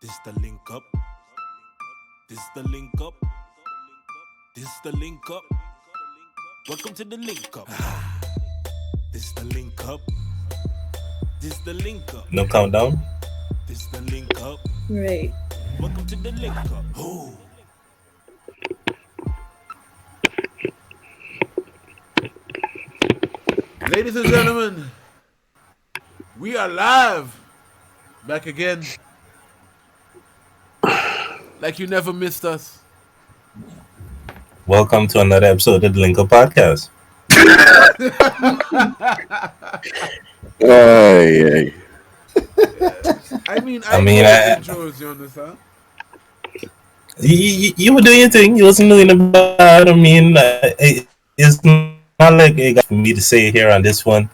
This the link up. This the link up. This the link up. Welcome to the link up. This the link up. This the link up. No countdown? This the link up. Right. Welcome to the link up. Oh. Ladies and gentlemen, we are live. Back again. Like you never missed us. Welcome to another episode of the Link Up Podcast. Ay. I mean, intros, you understand? You were doing your thing. You wasn't doing it bad. I mean, it's not like it got for me to say here on this one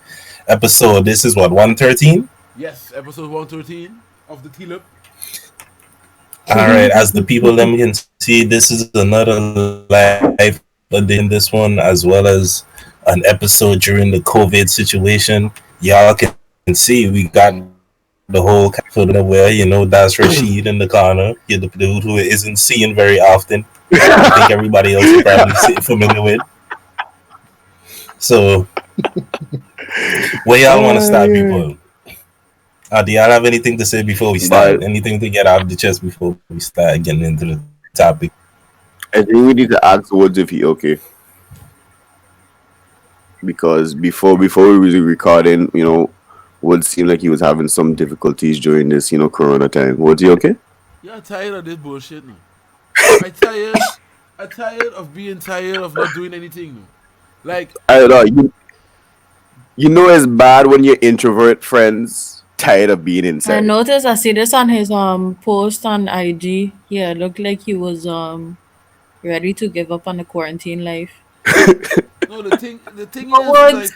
episode. This is what, 113? Yes, episode 113 of the TLUP. Alright, as the people them can see, this is another live in this one, as well as an episode during the COVID situation. Y'all can see we got the whole capital where, that's Rashid in the corner. You're the dude who isn't seen very often. I think everybody else is probably familiar with. So, where y'all want to start, people? Do y'all have anything to say before we start? Anything to get out of the chest before we start getting into the topic? I think we need to ask Woods if he okay. Because before we was recording, Woods seemed like he was having some difficulties during this, Corona time. Woods, he okay? Yeah, I'm tired of this bullshit now. I'm tired of being tired of not doing anything now. Like, I don't know. It's bad when your introvert friends tired of being inside. I noticed. I see this on his post on IG. Yeah, it looked like he was ready to give up on the quarantine life. No, the thing is, like,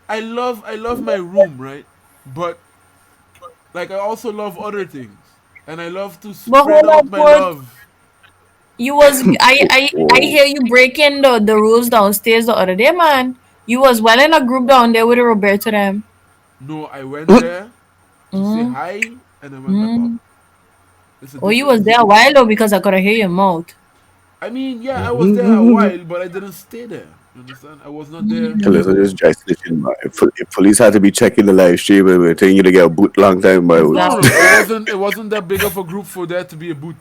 I love my room, right? But like, I also love other things, and I love to spread out my love. You was I hear you breaking the rules downstairs the other day, man. You was well in a group down there with Roberto them. No, I went there to say hi, and I went back up. You was there a while though, because I could hear your mouth. I mean, yeah, I was there a while, but I didn't stay there. You understand? I was not there. Listen, just dry snitching, man. If police had to be checking the live stream and we're telling you to get a boot long time, by No, it wasn't that big of a group for there to be a boot.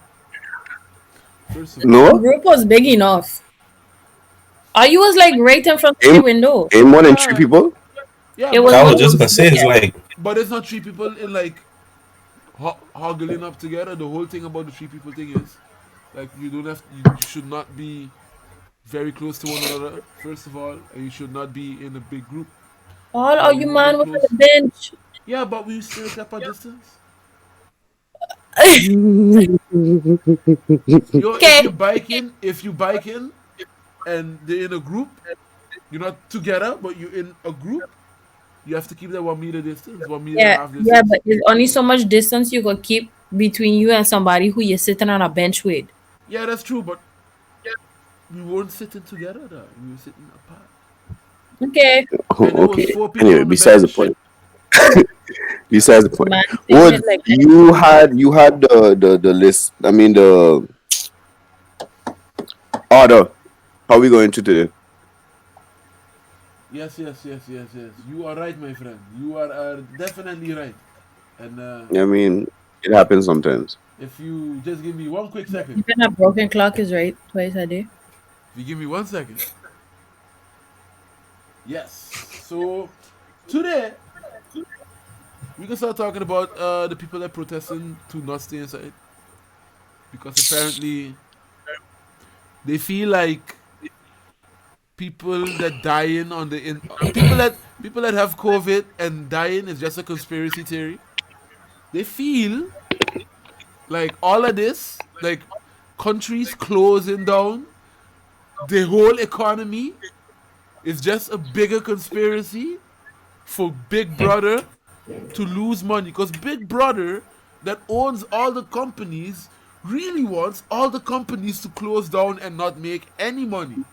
No? The group was big enough. You was like right in front of the window. Ain't more than 3 people? Yeah, It was I was just gonna say, it's like, but it's not 3 people in like hoggling up together. The whole thing about the 3 people thing is, like, you should not be very close to one another, first of all, and you should not be in a big group. All you man was on the bench. Yeah, but we still kept our distance. Okay. If you bike in and they're in a group, you're not together, but you're in a group, you have to keep that 1 meter distance, 1 meter and a half distance. Yeah, but there's only so much distance you could keep between you and somebody who you're sitting on a bench with. Yeah, that's true, but we weren't sitting together though. We were sitting apart. Okay. Okay. 4 people Anyway, on the besides the bench. point. Besides the point. Man, Woods, like, you had the list. I mean the order. How we going to today? Yes. You are right, my friend. You are definitely right. And I mean, it happens sometimes. if you just give me 1 quick second. even a broken clock is right twice a day. If you give me 1 second. Yes. So today we can start talking about the people that protesting to not stay inside, because apparently they feel like people that dying on the people that have COVID and dying is just a conspiracy theory. They feel like all of this, like countries closing down, the whole economy is just a bigger conspiracy for Big Brother to lose money, because Big Brother that owns all the companies really wants all the companies to close down and not make any money.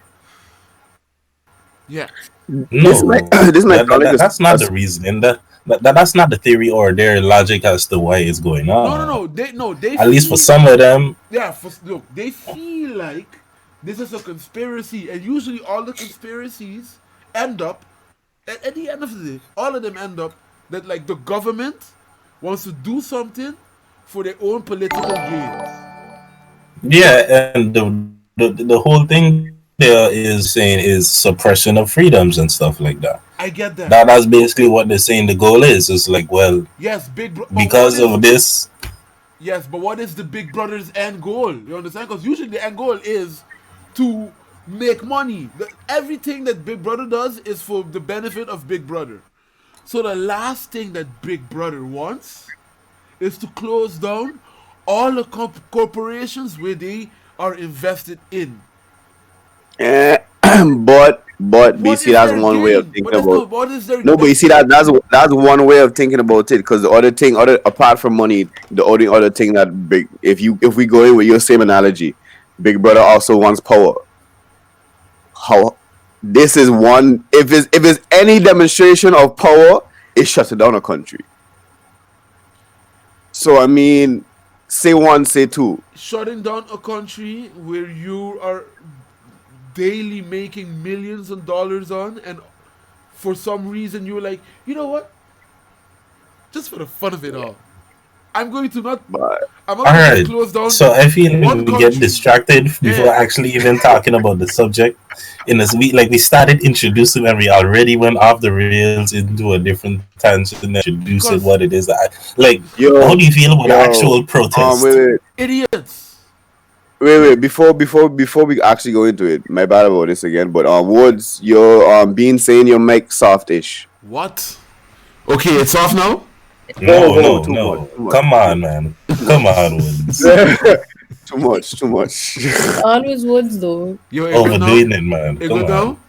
Yeah. no, This might sound like that's not the reasoning. That's not the theory or their logic as to why it's going No, no, on. no. They At least for feel, some of them, yeah. Look, they feel like this is a conspiracy, and usually all the conspiracies end up at the end of the day. All of them end up that like the government wants to do something for their own political gains. yeah, and the whole thing there is saying is suppression of freedoms and stuff like that. I get that. That's basically what they're saying. The goal is. It's like, well, Yes, but what because is of this, yes, but what is the Big Brother's end goal? You understand? Because usually the end goal is to make money. Everything that Big Brother does is for the benefit of Big Brother. So the last thing that Big Brother wants is to close down all the corporations where they are invested in. Eh, but you What see, is that's their one way of gain? thinking about. What is their No, but you see what, that's one way of thinking about it. Because the other thing, other apart from money, the only other thing that big, if we go in with your same analogy, Big Brother also wants power. How this is one. If it's any demonstration of power, it shuts down a country. So I mean, say one, say two. shutting down a country where you are daily making millions of dollars on, and for some reason you're like, you know what? Just for the fun of it all, I'm going to not. But I'm not all going to just right. close down So I feel like one we get country. distracted before Yeah, actually even talking about the subject. In this week, like we started introducing and we already went off the rails into a different tangent and introducing what it because is that like. How do yo, you feel about the actual yo, protest? idiots. wait. Before we actually go into it, my bad about this again. But Woods, you're being saying your mic softish. What? Okay, it's off now. Oh, No, oh, no, too much, no. too much, Come too on, much, man. too Come much, on, Woods. too much, too much. Always Woods though. Yo, it good now. Overdoing it, man. It Come good on. now.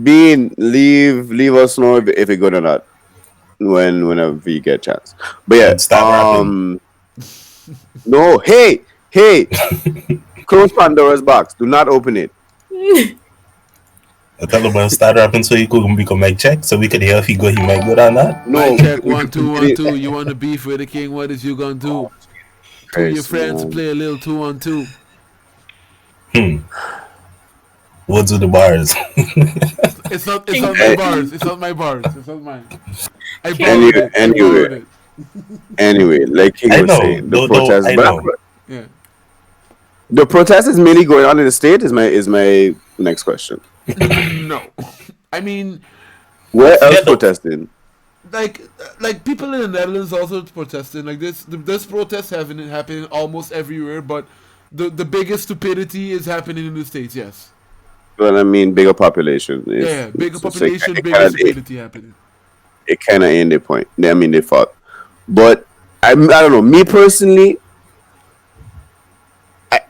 Bean, leave us know if it's good or not whenever you get a chance. But yeah, Would start rapping. no, hey, close Pandora's box. Do not open it. I tell him I'll start rapping so he could become mic check so we could hear if he might good or not. Mic No, check we one could two put one it. two. You want to beef with the king? What is you gonna do? Two of your Christ, friends man. play a little 2-on-2. Hmm. Woods with the bars. It's not. It's King not my Eh, bars. It's not my bars. It's not mine. I King borrowed Anyway, it. I anyway, borrowed it. anyway, like King I was know. saying, the Though protest, I but know. Yeah. the protest is mainly going on in the state. Is my next question. No. I mean, Where Yeah, else though. protesting? like people in the Netherlands also protesting. Like this protest happening almost everywhere, but the biggest stupidity is happening in the States. Yes. Well, I mean, bigger population. Yeah. If Yeah. Bigger so it, population, it bigger kind of stupidity happening. it kind of ain't their point. I mean, they fought, but I don't know. Me personally, I,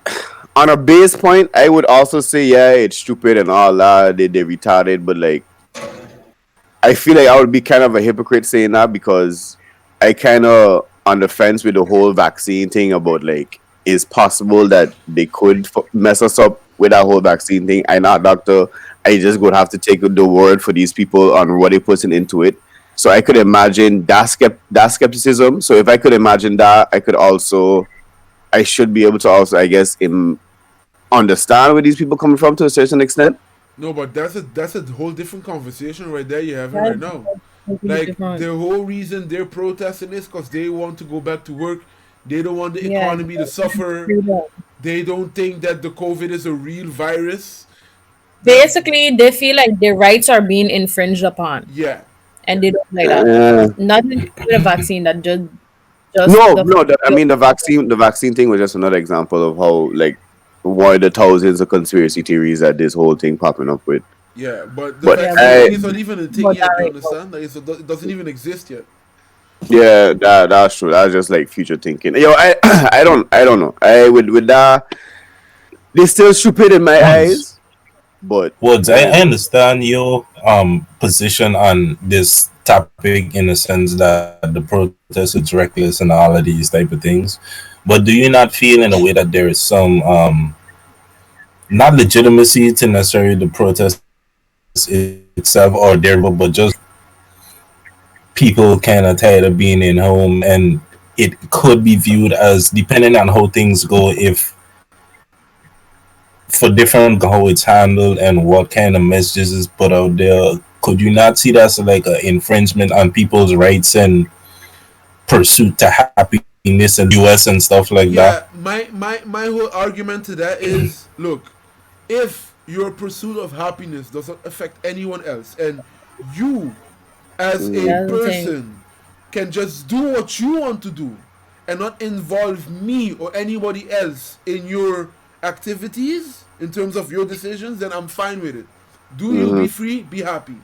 on a base point, I would also say yeah, it's stupid and all that. They retarded, but like I feel like I would be kind of a hypocrite saying that because I kind of on the fence with the whole vaccine thing about like it's possible that they could mess us up with that whole vaccine thing. I'm not a doctor. I just would have to take the word for these people on what they're putting into it. So I could imagine that skepticism. So if I could imagine that, I should be able to also I guess understand where these people coming from to a certain extent. No, but that's a whole different conversation right there you're having right That's now. completely Like different. the whole reason they're protesting is because they want to go back to work. They don't want the Yeah. economy to suffer. Freedom. They don't think that the COVID is a real virus. That Basically, they feel like their rights are being infringed upon, yeah, and they don't like that. Uh, Nothing to do with a vaccine. That just No, the no. I mean, the vaccine thing was just another example of how, like, one of the thousands of conspiracy theories that this whole thing popping up with. yeah. But the But yeah, vaccine but thing I, is not even a thing but yet. that You right. understand? Like it doesn't even exist yet. yeah, that's true. That's just like future thinking. Yo, I don't know. I with that, they're still stupid in my Woods. eyes. But Woods, yeah, I understand your position on this topic in the sense that the protest is reckless and all of these type of things. But do you not feel in a way that there is some not legitimacy to necessarily the protest itself or their vote, but just people kind of tired of being in home, and it could be viewed as, depending on how things go, if for different how it's handled and what kind of messages is put out there, could you not see that as like an infringement on people's rights and pursuit to happiness in the US and stuff like that? Yeah, my whole argument to that is, look, if your pursuit of happiness doesn't affect anyone else, and you as a That's the thing. person can just do what you want to do and not involve me or anybody else in your activities in terms of your decisions, then I'm fine with it. Do you be free, be happy.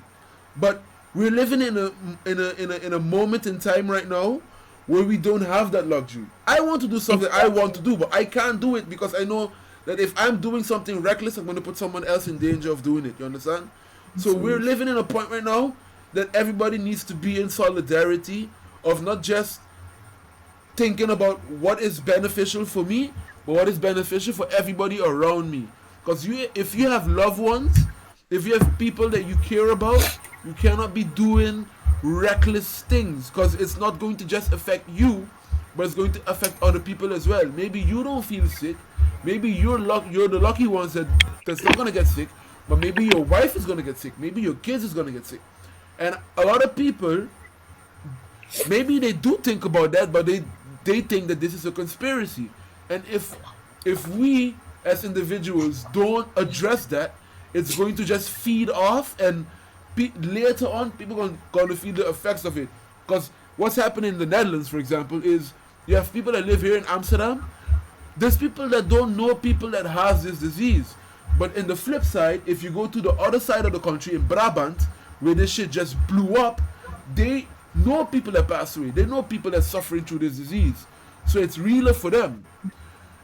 But we're living in a moment in time right now where we don't have that luxury. I want to do something I want to do, but I can't do it because I know that if I'm doing something reckless, I'm going to put someone else in danger of doing it. You understand? So we're living in a point right now that everybody needs to be in solidarity of not just thinking about what is beneficial for me, but what is beneficial for everybody around me. Because if you have loved ones, if you have people that you care about, you cannot be doing reckless things, because it's not going to just affect you, but it's going to affect other people as well. Maybe you don't feel sick, maybe you're the lucky ones that's not gonna get sick, but maybe your wife is gonna get sick, maybe your kids is gonna get sick, and a lot of people, maybe they do think about that, but they think that this is a conspiracy. And if we as individuals don't address that, it's going to just feed off, and later on people going to feel the effects of it. Because what's happening in the Netherlands, for example, is you have people that live here in Amsterdam. There's people that don't know people that has this disease. But in the flip side, if you go to the other side of the country in Brabant, where this shit just blew up, they know people that pass away. They know people that suffering through this disease. So it's realer for them.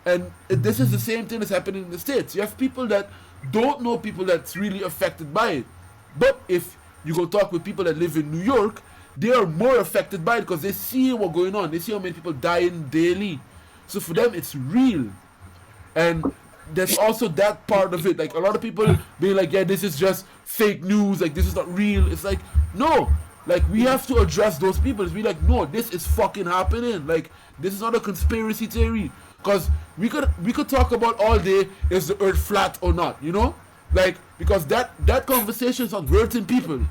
And this is the same thing that's happening in the States. You have people that don't know people that's really affected by it. But if you go talk with people that live in New York, they are more affected by it because they see what's going on. They see how many people dying daily. So for them, it's real. And there's also that part of it. Like, a lot of people being like, yeah, this is just fake news. Like, this is not real. It's like, no. Like, we have to address those people. It's be like, no, this is fucking happening. Like, this is not a conspiracy theory. Because we could talk about all day, is the earth flat or not, you know? Like, because that conversation is not hurting people.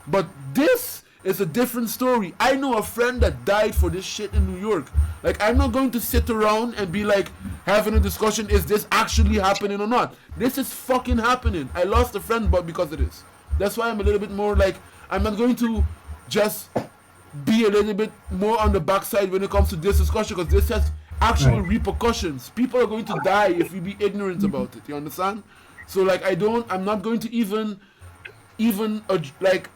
But this is a different story. I know a friend that died for this shit in New York. Like, I'm not going to sit around and be like, having a discussion, is this actually happening or not? This is fucking happening. I lost a friend but because of this. That's why I'm a little bit more like, I'm not going to just be a little bit more on the backside when it comes to this discussion, because this has actual repercussions. People are going to die if we be ignorant about it. You understand? So like, I'm not going to even like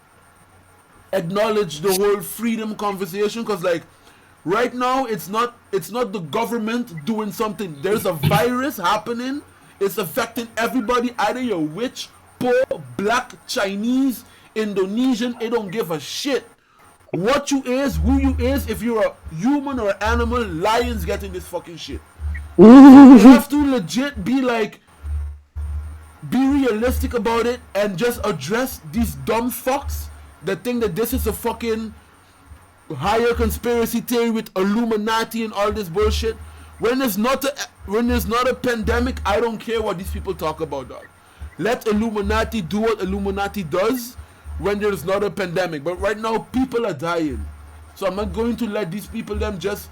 acknowledge the whole freedom conversation, because like right now it's not the government doing something. There's a virus happening. It's affecting everybody. Either you're rich, poor, black, Chinese, Indonesian. It don't give a shit what you is, who you is. If you're a human or an animal, lions getting this fucking shit. You have to legit be realistic about it and just address these dumb fucks that think that this is a fucking higher conspiracy theory with Illuminati and all this bullshit. When there's not a pandemic, I don't care what these people talk about, dog. Let Illuminati do what Illuminati does when there's not a pandemic. But right now, people are dying. So I'm not going to let these people them just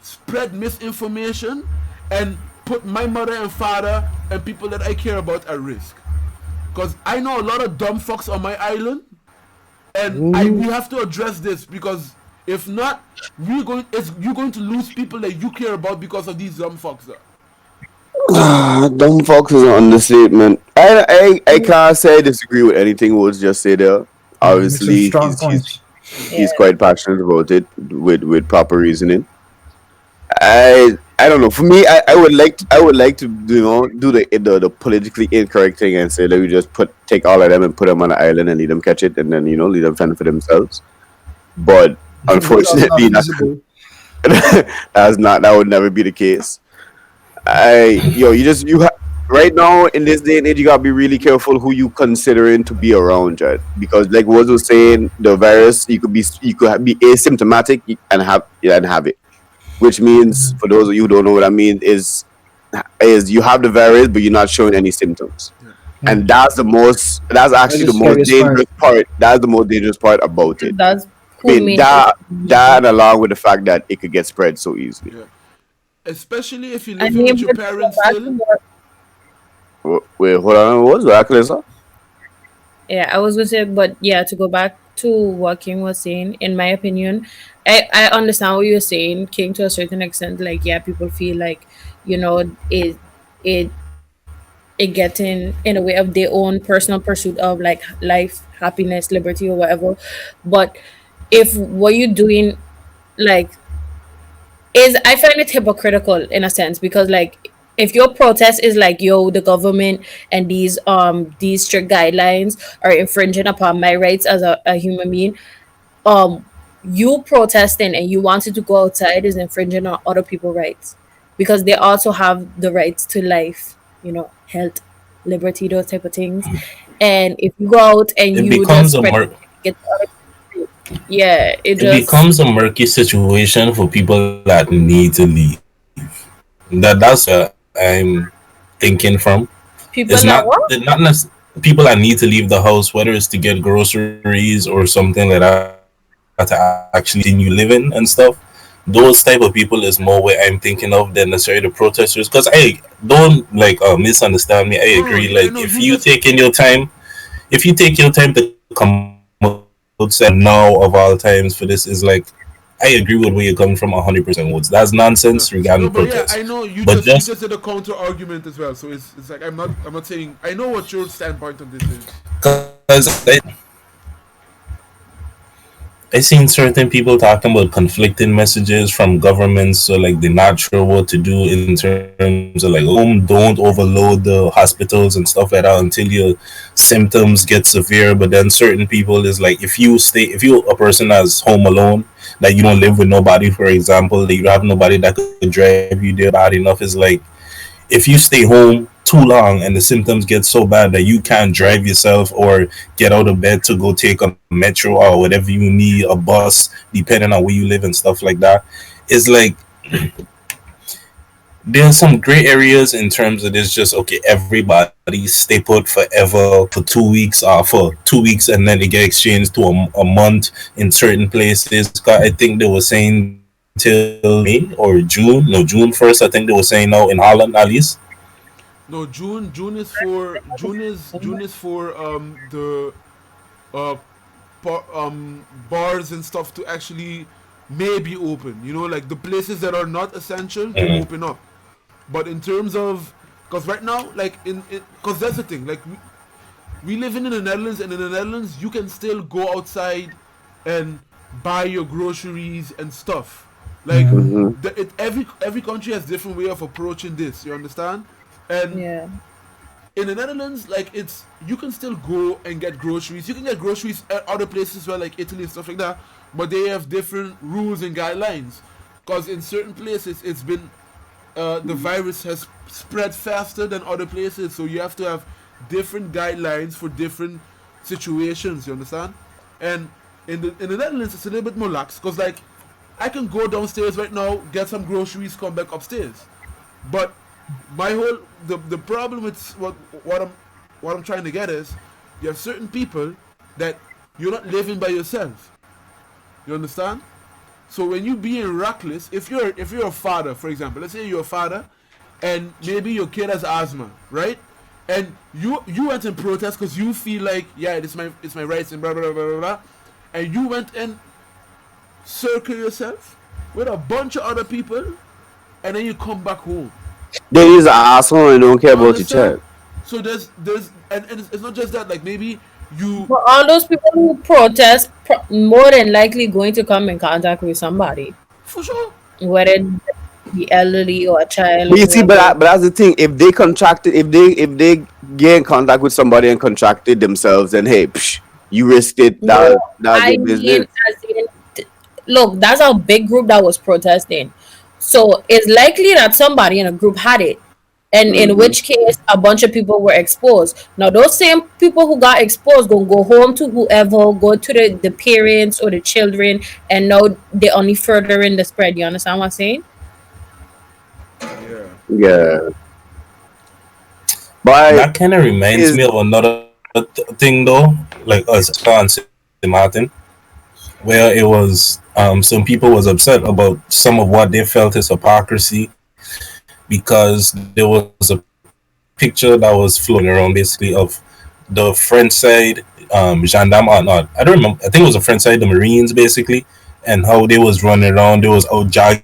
spread misinformation and put my mother and father and people that I care about at risk. Because I know a lot of dumb fucks on my island, and we have to address this, because if not, you're going to lose people that you care about because of these dumb fucks. Dumb fox is an understatement. I can't say I disagree with anything Woods just said there. Obviously, Strong points. he's quite passionate about it with proper reasoning. I don't know. For me, I would like to do the politically incorrect thing and say, let me just take all of them and put them on an island and leave them catch it, and then leave them fend for themselves. But unfortunately, that would never be the case. You right now in this day and age, you gotta be really careful who you considering to be around, Jed. Because like Woz was saying, the virus you could be asymptomatic and have it, which means for those of you who don't know what I mean is you have the virus but you're not showing any symptoms, Yeah. and that's That's actually the the most scariest part. dangerous part. That's the most dangerous part about it. That's I who mean make it. that along with the fact that it could get spread so easily. Yeah. Especially if you're I living mean, with your but to go parents back to still. what, Wait, hold on, what was that, Clarissa? yeah, I was gonna say, but yeah, to go back to what King was saying, in my opinion, I understand what you're saying, King, to a certain extent. Like, yeah, people feel like, it it getting in the way of their own personal pursuit of like life, happiness, liberty, or whatever. But if what you're doing, like, is, I find it hypocritical in a sense, because like, if your protest is like, yo, the government and these strict guidelines are infringing upon my rights as a human being, um you protesting and you wanted to go outside is infringing on other people's rights, because they also have the rights to life, health, liberty, those type of things. And if you go out and It you just becomes a spread mur- it to other people, yeah, it it just, becomes a murky situation for people that need to leave. That's I'm thinking from. people It's that not what, not people that need to leave the house, whether it's to get groceries or something like that, to actually continue living and stuff. Those type of people is more what I'm thinking of than necessarily the protesters. Because I don't like misunderstand me. I agree. No, Like I know if you you just. taking your time, if you take your time to come outside now of all times for this, is like I agree with where you're coming from 100%. Woods, that's nonsense Yeah. regarding No, but protest. yeah, I know But you just just you just did a counter argument as well. So it's like I'm not saying I know what your standpoint on this is. because I seen certain people talking about conflicting messages from governments, so like they're not sure what to do in terms of like, don't overload the hospitals and stuff like that until your symptoms get severe. But then certain people is like, if you a person that's home alone, that you don't live with nobody, for example, that you have nobody that could drive you there bad enough, is like if you stay home too long and the symptoms get so bad that you can't drive yourself or get out of bed to go take a metro or whatever you need, a bus, depending on where you live and stuff like that, it's like there's some gray areas in terms of this. Just okay, everybody stay put forever for 2 weeks, for 2 weeks, and then it get exchanged to a month in certain places. 'Cause I think they were saying till May or June, no, June 1st, I think they were saying now in Holland at least. No, June is for the uh bars and stuff to actually maybe open. Like the places that are not essential to open up. But in terms of, because right now, like because that's the thing, like we live in the Netherlands, and in the Netherlands you can still go outside and buy your groceries and stuff. Like every country has different way of approaching this. You understand? And yeah, in the Netherlands, like you can still go and get groceries. You can get groceries at other places where like Italy and stuff like that, but they have different rules and guidelines. Because in certain places, it's been the virus has spread faster than other places, so you have to have different guidelines for different situations. You understand? And in the Netherlands, it's a little bit more lax because like I can go downstairs right now, get some groceries, come back upstairs. But my whole the problem with what I'm trying to get is you have certain people that you're not living by yourself. You understand? So when you being reckless, if you're a father, for example, let's say you're a father, and maybe your kid has asthma, right? And you went in protest because you feel like, yeah, it's my rights and blah blah blah blah blah, and you went and circle yourself with a bunch of other people, and then you come back home. Then he's an asshole and don't care You about your understand? child. So there's and it's not just that. Like maybe you. but all those people who protest, more than likely going to come in contact with somebody, For sure. whether it be elderly or a child But or you see, but, whoever. but that's the thing. If they contracted, if they get in contact with somebody and contracted themselves, then hey, you risked it. No, That's I their mean, business. as in, look, that's a big group that was protesting. So it's likely that somebody in a group had it and in which case a bunch of people were exposed. Now those same people who got exposed gonna go home to whoever, go to the parents or the children, and now they only furthering the spread. You understand what I'm saying? Yeah. Yeah, but That kind of reminds is me of another thing though, like us on St. Martin, where it was some people was upset about some of what they felt is hypocrisy because there was a picture that was floating around basically of the French side gendarme or not. I don't remember. I think it was the French side, the Marines basically, and how they was running around. They was out jogging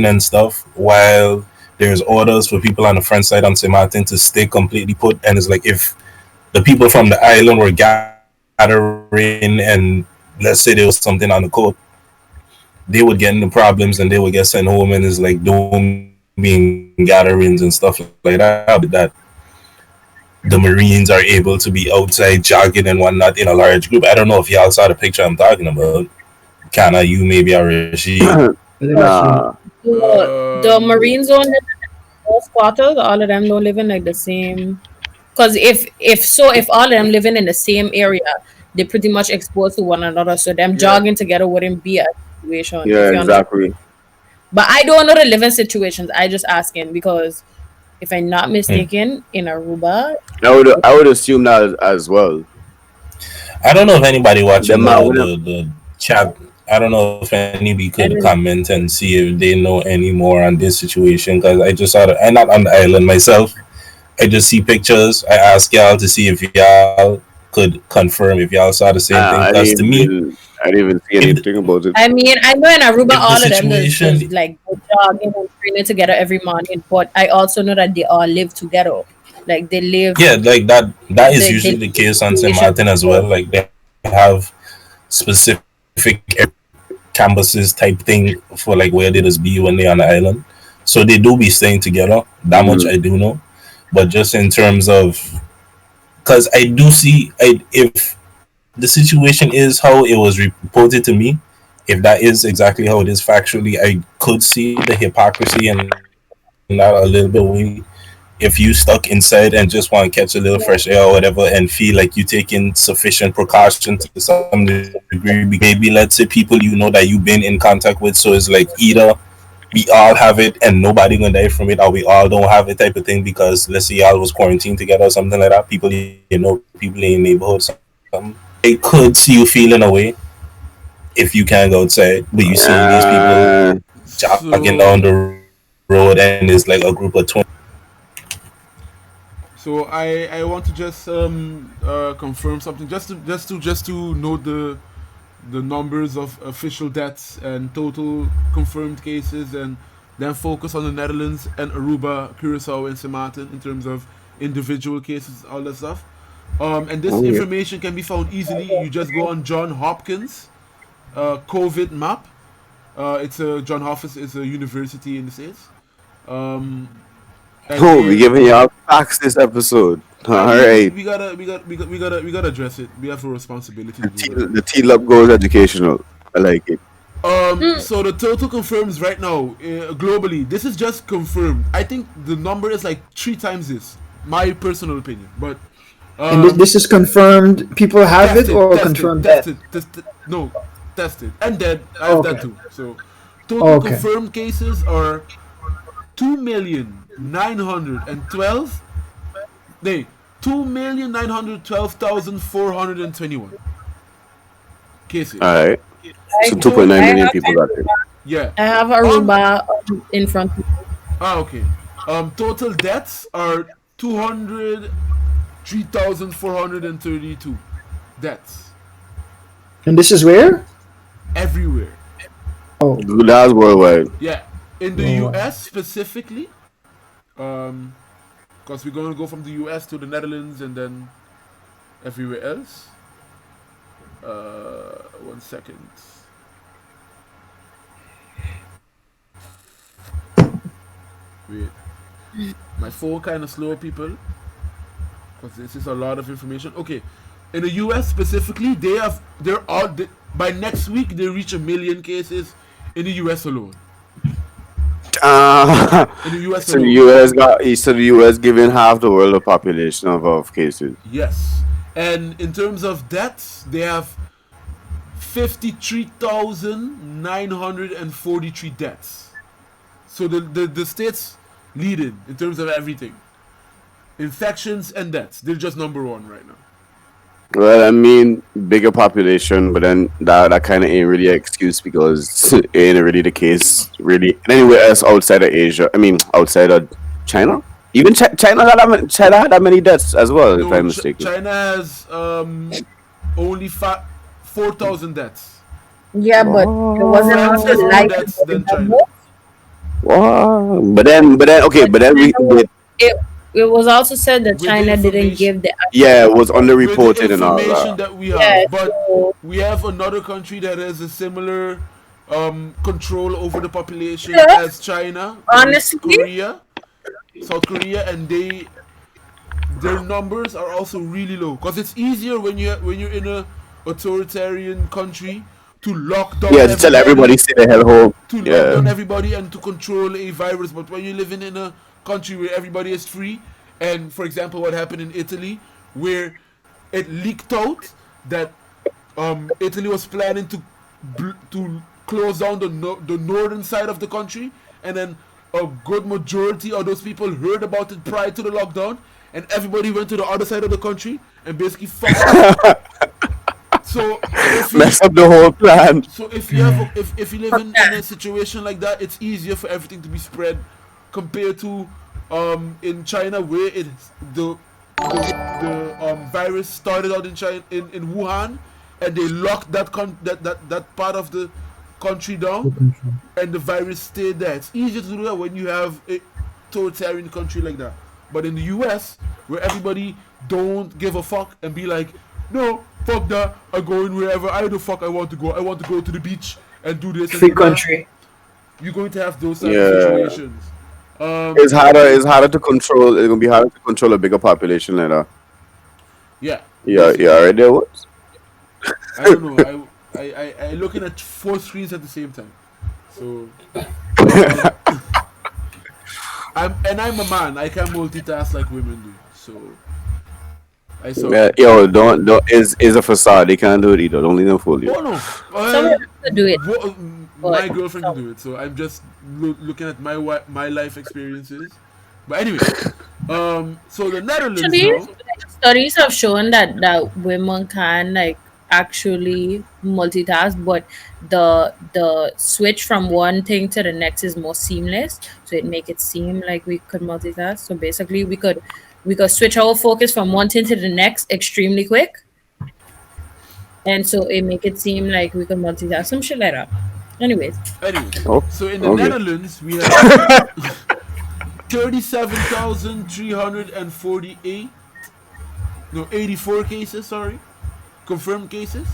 and stuff while there's orders for people on the French side on St. Martin to stay completely put. And it's like if the people from the island were gathering and let's say there was something on the coast, they would get into problems and they would get sent home and it's like don't be in gatherings and stuff like that. The Marines are able to be outside jogging and whatnot in a large group. I don't know if y'all saw the picture I'm talking about. Kinda you maybe or Rashid. I think I've seen it. nah. The Marines don't live in those quarters. All of them don't live in like the same. Because if all of them living in the same area, they're pretty much exposed to one another. So them Yeah. jogging together wouldn't be a situation. Yeah, If you understand. exactly. But I don't know the living situations. I just asking because if I'm not Hmm. mistaken, in Aruba, I would assume that as well. I don't know if anybody The watching man would the chat. I don't know if anybody could I don't. comment and see if they know any more on this situation because I just saw I'm not on the island myself. I just see pictures. I ask y'all to see if y'all could confirm if y'all saw the same thing. I Because to me, didn't even see if anything about it. I mean, I know in Aruba, if the all of them does situation, like go jogging and training together every morning. But I also know that they all live together. Like they live, yeah, like that is they usually live the in case on St. situation Martin as well. together. Like they have specific campuses type thing for like where they just be when they're on the island. So they do be staying together. That much Mm. I do know. But just in terms of, because I do see, if the situation is how it was reported to me, if that is exactly how it is factually, I could see the hypocrisy and that a little bit away. If you stuck inside and just want to catch a little fresh air or whatever and feel like you're taking sufficient precaution to some degree because maybe let's say people you know that you've been in contact with, so it's like either we all have it and nobody gonna die from it or we all don't have it type of thing because let's say y'all was quarantined together or something like that, people you know, people in your neighborhood, something. I could see you feeling away if you can't go outside, but you seeing these people Uh, jogging down the So road and it's like a group of 20. so I want to just confirm something just to note the numbers of official deaths and total confirmed cases, and then focus on the Netherlands and Aruba, Curacao, and St. Martin in terms of individual cases, all that stuff. And this oh yeah. information can be found easily. You just go on John Hopkins COVID map. John Hopkins is a university in the States. Um, and Oh, we they giving y'all facts this episode. I All mean, right. we gotta address it. We have a responsibility to do that. The TLUP goes educational. I like it. So the total confirms right now globally. This is just confirmed. I think the number is like 3 times this. My personal opinion, but And this is confirmed. People have it or tested, confirmed that. tested. No, tested and dead. I have that Okay. too. So total Okay. confirmed cases are 2,912. Nay, 2,912,421 cases. All right. So I 2.9 million have people got it. Yeah. I have Aruba in front of me. Okay. Total deaths are 203,432 deaths And this is where? everywhere. Oh, That's worldwide. Yeah. In the Oh. U.S. specifically, because we're gonna go from the U.S. to the Netherlands and then everywhere else. 1 second. Wait. My phone kind of slow, people, because this is a lot of information. Okay, in the U.S. specifically, by next week they reach 1 million cases in the U.S. alone. in the US So the alone. US giving half the world the population of cases. Yes. And in terms of deaths, they have 53,943 deaths. So the states leading in terms of everything. Infections and deaths. They're just number one right now. Well, I mean, bigger population, but then that kind of ain't really an excuse because it ain't really the case really anywhere else outside of Asia. I mean, outside of China. Even China had that many deaths as well, if No, I'm mistaken. China has only 4,000 deaths. Yeah, but it wasn't France also has more like deaths than China. Wow. But but then we China, it it was also said that With the China didn't information, give the yeah, it actual. was with the underreported and all information that. that we Yeah, have, but so we have another country that has a similar control over the population yeah, as China, that is honestly, Korea, South Korea, and their numbers are also really low because it's easier when you're in a authoritarian country to lock down Yeah, to tell everybody everybody stay the hell home. Yeah. and to control a virus. But when you're living in a country where everybody is free, and for example, what happened in Italy, where it leaked out that Italy was planning to close down the northern side of the country, and then a good majority of those people heard about it prior to the lockdown, and everybody went to the other side of the country and basically fucked up. So if you Mess up the whole plan. so if you have if you live in a situation like that, it's easier for everything to be spread compared to in China where the virus started out in China in Wuhan, and they locked that part of the country down, and the virus stayed there. It's easier to do that when you have a totalitarian country like that. But in the US, where everybody don't give a fuck and be like, no, fuck that, I'm going wherever I the fuck I want to go. I want to go to the beach and do this and Free do that. country. You're going to have those type of Yeah. situations. It's harder to control. It's gonna be harder to control a bigger population like that. Yeah, Yeah, yeah, basically. right there. What? I don't know. I looking at 4 screens at the same time. So I'm a man. I can multitask like women do. So I saw. Yeah, yo, don't is a facade. They can't do it either. Don't let them fool you. Oh no. someone has to do it. My But girlfriend can do it. So I'm just looking at my life experiences. But anyway, so the Netherlands actually, now. studies have shown that women can like actually multitask, but the switch from one thing to the next is more seamless. So it make it seem like we could multitask. So basically, we could switch our focus from one thing to the next extremely quick, and so it make it seem like we could multitask. Some shit like that. Anyways, Anyway, Oh, so in the okay. Netherlands we have 37,348, no, 84 cases, sorry, confirmed cases,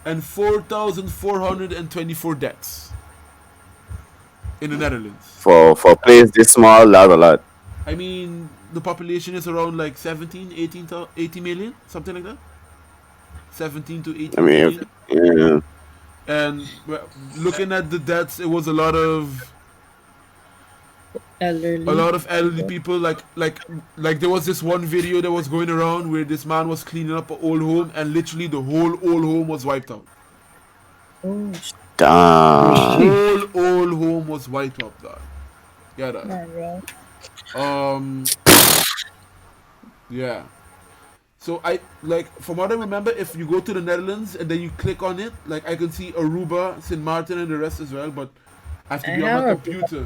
and 4,424 deaths in the Netherlands. For a place this small, that's a lot. I mean, the population is around like 80 million, something like that. 17 to I 18 mean, million. yeah. And looking at the deaths, it was a lot of elderly people. Like there was this one video that was going around where this man was cleaning up an old home, and literally the whole old home was wiped out. oh, Damn. Whole old home was wiped out, dog. Yeah, dog. right. Yeah. So I like from what I remember, if you go to the Netherlands and then you click on it, like I can see Aruba, St. Martin, and the rest as well, but I have to I be on have my a computer.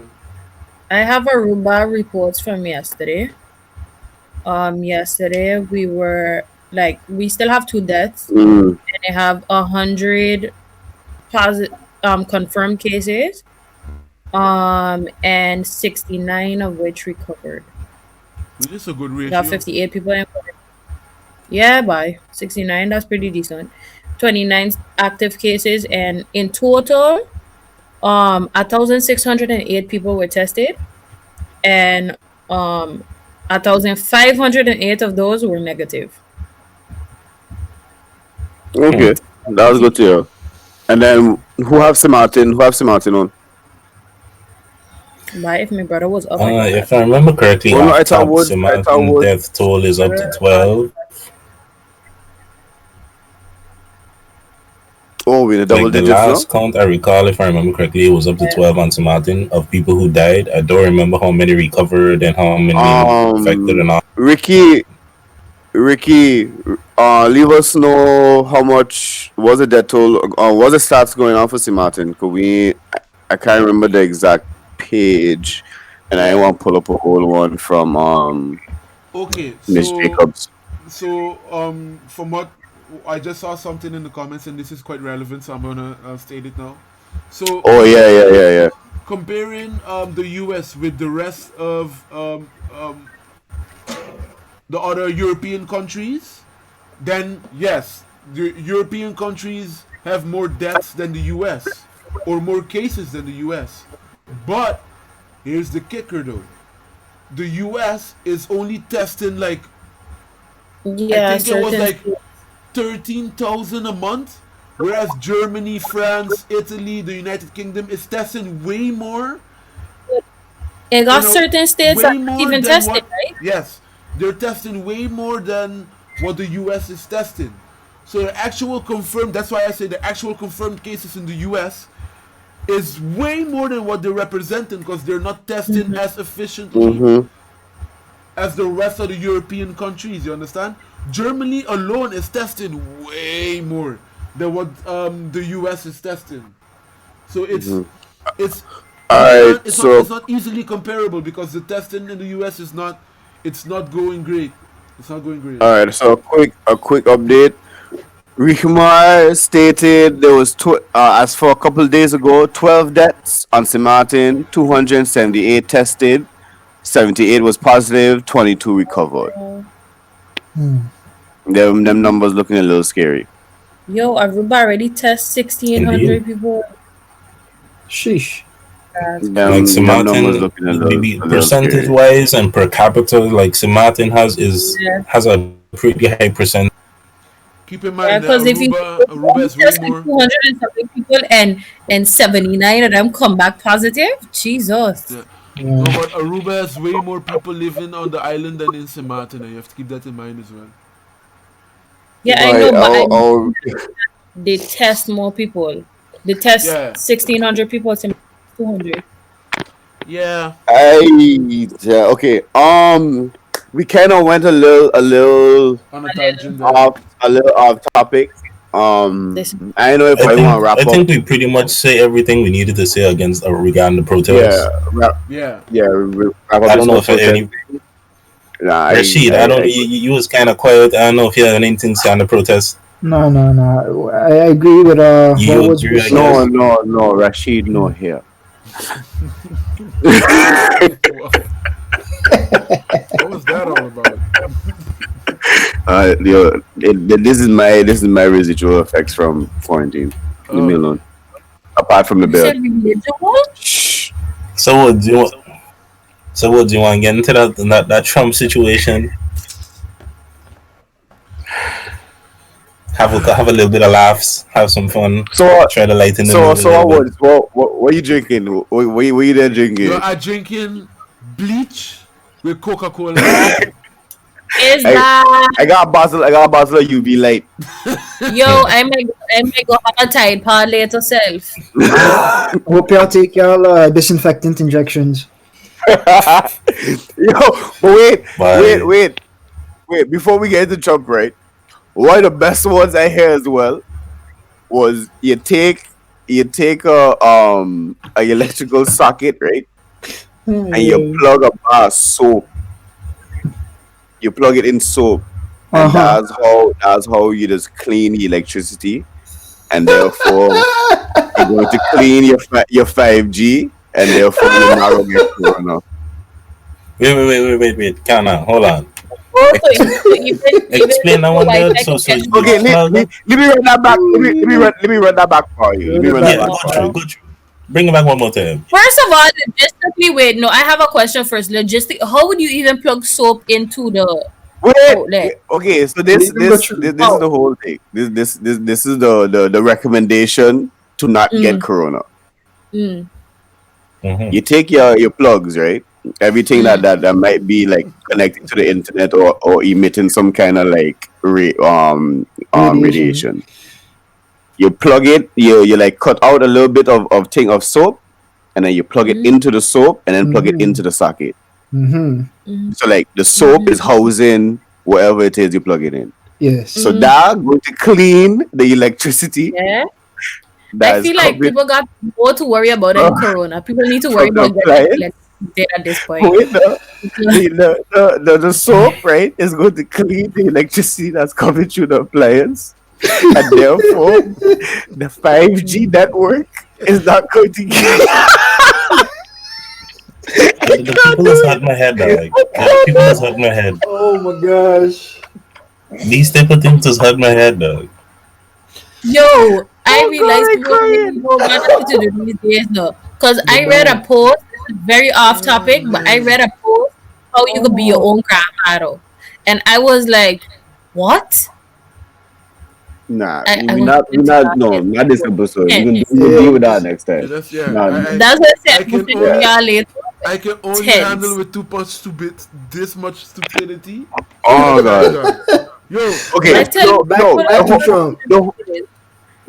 I have Aruba reports from yesterday. Yesterday we still have 2 deaths, Mm. and they have 100 confirmed cases, and 69 of which recovered. Which is a good We got ratio. 58 people in. Yeah, by 69, that's pretty decent. 29 active cases, and in total, 1,608 people were tested, and 1,508 of those were negative. Okay, that was good to hear. And then who have St. Martin? Who have St. Martin on? But if my brother was up, I could bet. If I remember correctly, Oh no, off I thought top, Woods. I thought Samaritan Woods. death toll is up to 12. Oh, we in the double Like the digits now. last count I recall, if I remember correctly, it was up to 12 on Samaritan of people who died. I don't remember how many recovered and how many affected and all. Ricky, leave us know how much was it that told. Was the stats going on for St. Martin? Could we? I can't remember the exact page, and I Yeah. want to pull up a whole one from Okay, Miss Jacobs. from what I just saw something in the comments, and this is quite relevant, so I'm gonna state it now. So Oh yeah. comparing the U.S. with the rest of the other European countries, then yes, the European countries have more deaths than the U.S. or more cases than the U.S. But here's the kicker, though: the U.S. is only testing like I Yeah, think it was certain like states. 13,000 a month, whereas Germany, France, Italy, the United Kingdom is testing way more. It You got know, certain states that way not more even than tested, what. right? Yes, they're testing way more than what the U.S. is testing. So the actual confirmed. That's why I say the actual confirmed cases in the U.S. is way more than what they're representing because they're not testing as efficiently Mm-hmm. as the rest of the European countries. You understand? Germany alone is testing way more than what the US is testing. So it's All you right, can't so it's not easily comparable because the testing in the US is not it's not going great. It's not going great. a quick update. Rihmar stated there was as for a couple of days ago, 12 deaths on St. Martin, 278 tested, 78 was positive, 22 recovered. Them numbers looking a little scary. Yo, Aruba already test Indeed. 1,600 people. Sheesh. That's Like crazy. Them numbers Samartin, looking maybe a little percentage scary. wise and per capita, like Samartin Yeah, has a pretty high percent. Keep in yeah. mind that Because if you Aruba is way tested more. 200 and something people and 79 of them come back positive, Jesus. Yeah. No, but Aruba has way more people living on the island than in St. Martin. And you have to keep that in mind as well. Yeah, I Right, know, but they test more people. They test Yeah. 1,600 people to 200. Yeah. yeah, okay. We kind of went On a tangent there. a little off topic. This I don't know if I I want think to wrap I up. think we pretty much say everything we needed to say against regarding the Yeah, protests. Yeah. wrap up I this don't know whole if protest. any Nah, Rashid, I don't you was kind of quiet. I don't know if you had anything to say on the protest. No. I agree with what You was agree, I no, guess. saying. no, Rashid, no here. What was that all about? This is my residual effects from quarantine. Leave me Oh. alone. Apart from the you bed. said religion? Shh. So what do you want? So what do you want to get into that Trump situation? Have a little bit of laughs, have some fun, So try to lighten the mood a little bit. what are you drinking? What you there Yo, drinking? I drinking bleach with Coca-Cola. Is I that I got a bottle of UV light. yo? I may go have a Tide Pod later self. Hope y'all take y'all disinfectant injections. Yo, but But wait. Before we get into Trump, right? One of the best ones I hear as well was you take a electrical socket, right? And you plug a bar of soap. You plug it in soap, and Uh-huh. that's how you just clean the electricity, and therefore you're going to clean your 5G, and therefore you never get corona. wait, Kana, hold on. Oh, so even Explain that one there. Wi-Fi So can get you Okay, through. plug up. let me run that back. Let me run that back for you. Let me run that Yeah, back for you. go through. Bring it back one more time. First of all, logistically, wait, no, I have a question first. How would you even plug soap into the outlet? Okay. So They this even go this through. this, this is Oh, the whole thing. This is the recommendation to not get mm, corona. mm. Mm-hmm. You take your plugs, right? Everything that might be like connected to the internet or emitting some kind of like Radiation. radiation. You plug it, you like cut out a little bit of thing of soap, and then you plug it into the soap and then plug it Mm-hmm. into the socket. Mm-hmm. So like the soap is housing whatever it is you plug it in. So Yes. that going to clean the electricity Yeah. I that is feel like coming people got more to worry about than Corona. People need to worry from the about getting appliance. electricity at this point. Wait, the soap, right, is going to clean the electricity that's coming through the appliance. And therefore, the 5G network is not going to get. The people that's hurt my head, dog. The people that's hurt my head. Oh my gosh. These type of things just hurt my head, dog. Yo, I Oh God, realize I'm people really crying. know about what to do these days though. Because They I read a don't. post, very off topic, but I read a post how you could be your own grandfather. And I was like, what? Nah, I we was not, we going to not, laugh no, it. not this episode. We'll Yeah. deal with that next Yeah, time. that's yeah. Nah, That's what I I said. can We'll only y'all later. I can only Tense. handle with too much this much stupidity. oh At a God. time. Yo, Okay, I tell you, Back, people back don't to know Trump. what it is.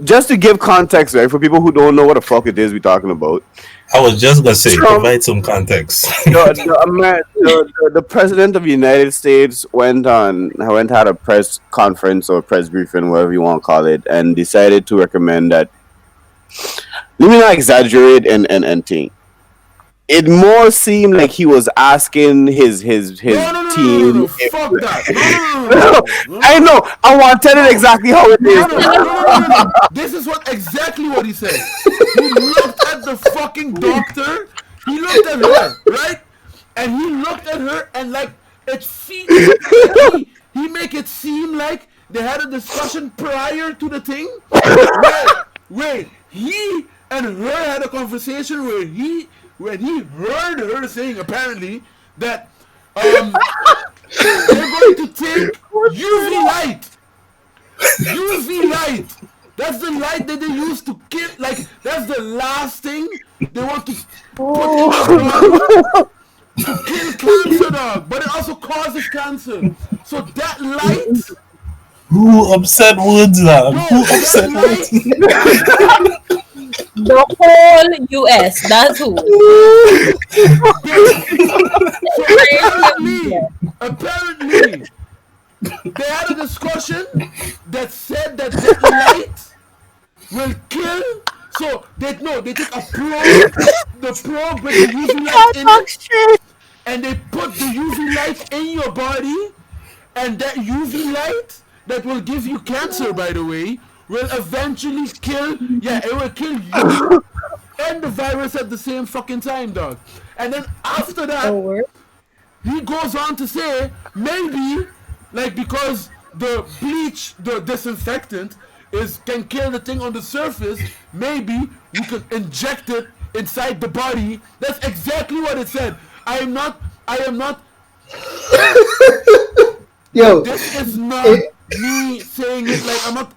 Just to give context, right, for people who don't know what the fuck it is we're talking about. I was just gonna say, Trump, provide some context. the president of the United States went had a press conference or press briefing, whatever you want to call it, and decided to recommend that. Let me not exaggerate and think. It more seemed like he was asking no. team. Fuck that. No. I know. I want to tell it exactly how it is. No. This is exactly what he said. He looked at the fucking doctor. He looked at her, right? And he looked at her and like he make it seem like they had a discussion prior to the thing. Wait, he and her had a conversation when he heard her saying apparently that they're going to take UV light. UV light. That's the light that they use to kill. Like that's the last thing they want to put in your body to kill cancer, dog. But it also causes cancer. So that light, Who upset Woods, dog? yo, Who upset that Woods? light. The whole US. That's who. So apparently, they had a discussion that said that light will kill. So they take a probe, the probe with the UV light in it, and they put the UV light in your body, and that UV light that will give you cancer, by the way, will eventually kill. Yeah, it will kill you and the virus at the same fucking time, dog. And then after that, Oh, word. he goes on to say maybe like because the bleach, the disinfectant can kill the thing on the surface, maybe we could inject it inside the body. That's exactly what it said. I am not Yo, this is not it- me saying it like I'm not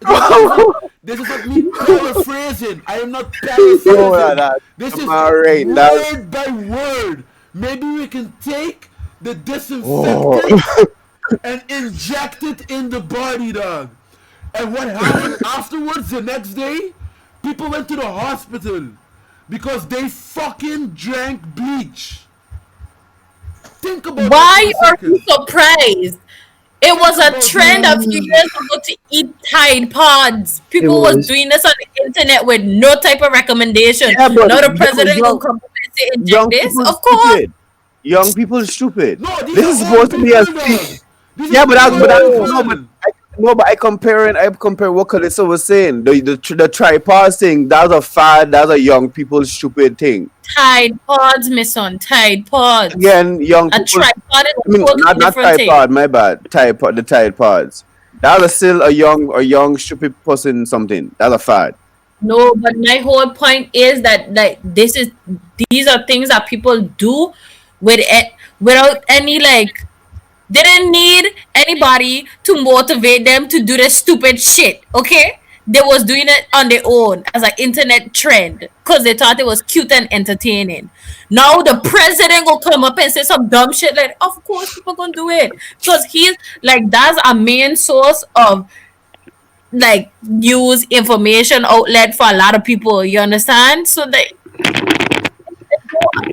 this is not me paraphrasing. I am not paraphrasing. This is Alright, word by word. Maybe we can take the disinfectant and inject it in the body, dog. And what happened afterwards the next day? People went to the hospital because they fucking drank bleach. Think about Why that for a are you second. surprised? It was a trend a few years ago to eat Tide Pods. People was was. doing this on the internet with no type of recommendation. Yeah, but Now the president young, will come and say inject young this? people Of course. stupid. Young people are stupid. No, these This are is old supposed to be a people, dog. These yeah, are but old I people. I compare what Calissa was saying. The tripod thing, that's a fad, that's a young people stupid thing. Tide Pods, my son. Tide Pods. Again, young A people tripod is I a mean totally not different thing. tripod, my bad. Tripod the Tide Pods. That was still a young stupid person something. That's a fad. No, but my whole point is that like these are things that people do with it without any like they didn't need anybody to motivate them to do this stupid shit. Okay, they was doing it on their own as an internet trend because they thought it was cute and entertaining. Now the president will come up and say some dumb shit like, of course people gonna do it because he's like that's a main source of like news information outlet for a lot of people. You understand? So they,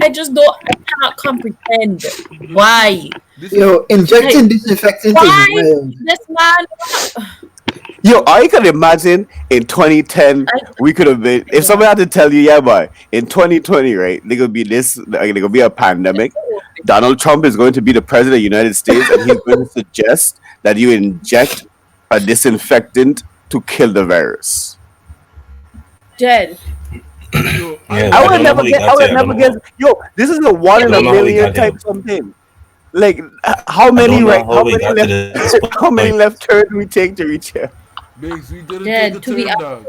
I just don't. I cannot comprehend why. This Yo, injecting Like, disinfectant why is wild. this man? Yo, I can imagine in 2010 we could have been. If somebody had to tell you, yeah, boy, in 2020, right, there could be this, like, there could be a pandemic. Donald Trump is going to be the president of the United States, and he's going to suggest that you inject a disinfectant to kill the virus. Jed, yo, Yeah, I would don't know never how we get. got I would there, never I don't guess. know. Yo, this is a one in a don't know how we million got there. type something. Like, how I many don't know right? how How we many got to this left? How many point. left turns we take to reach here? Biggs, we didn't Jed, take a to be turn, dog.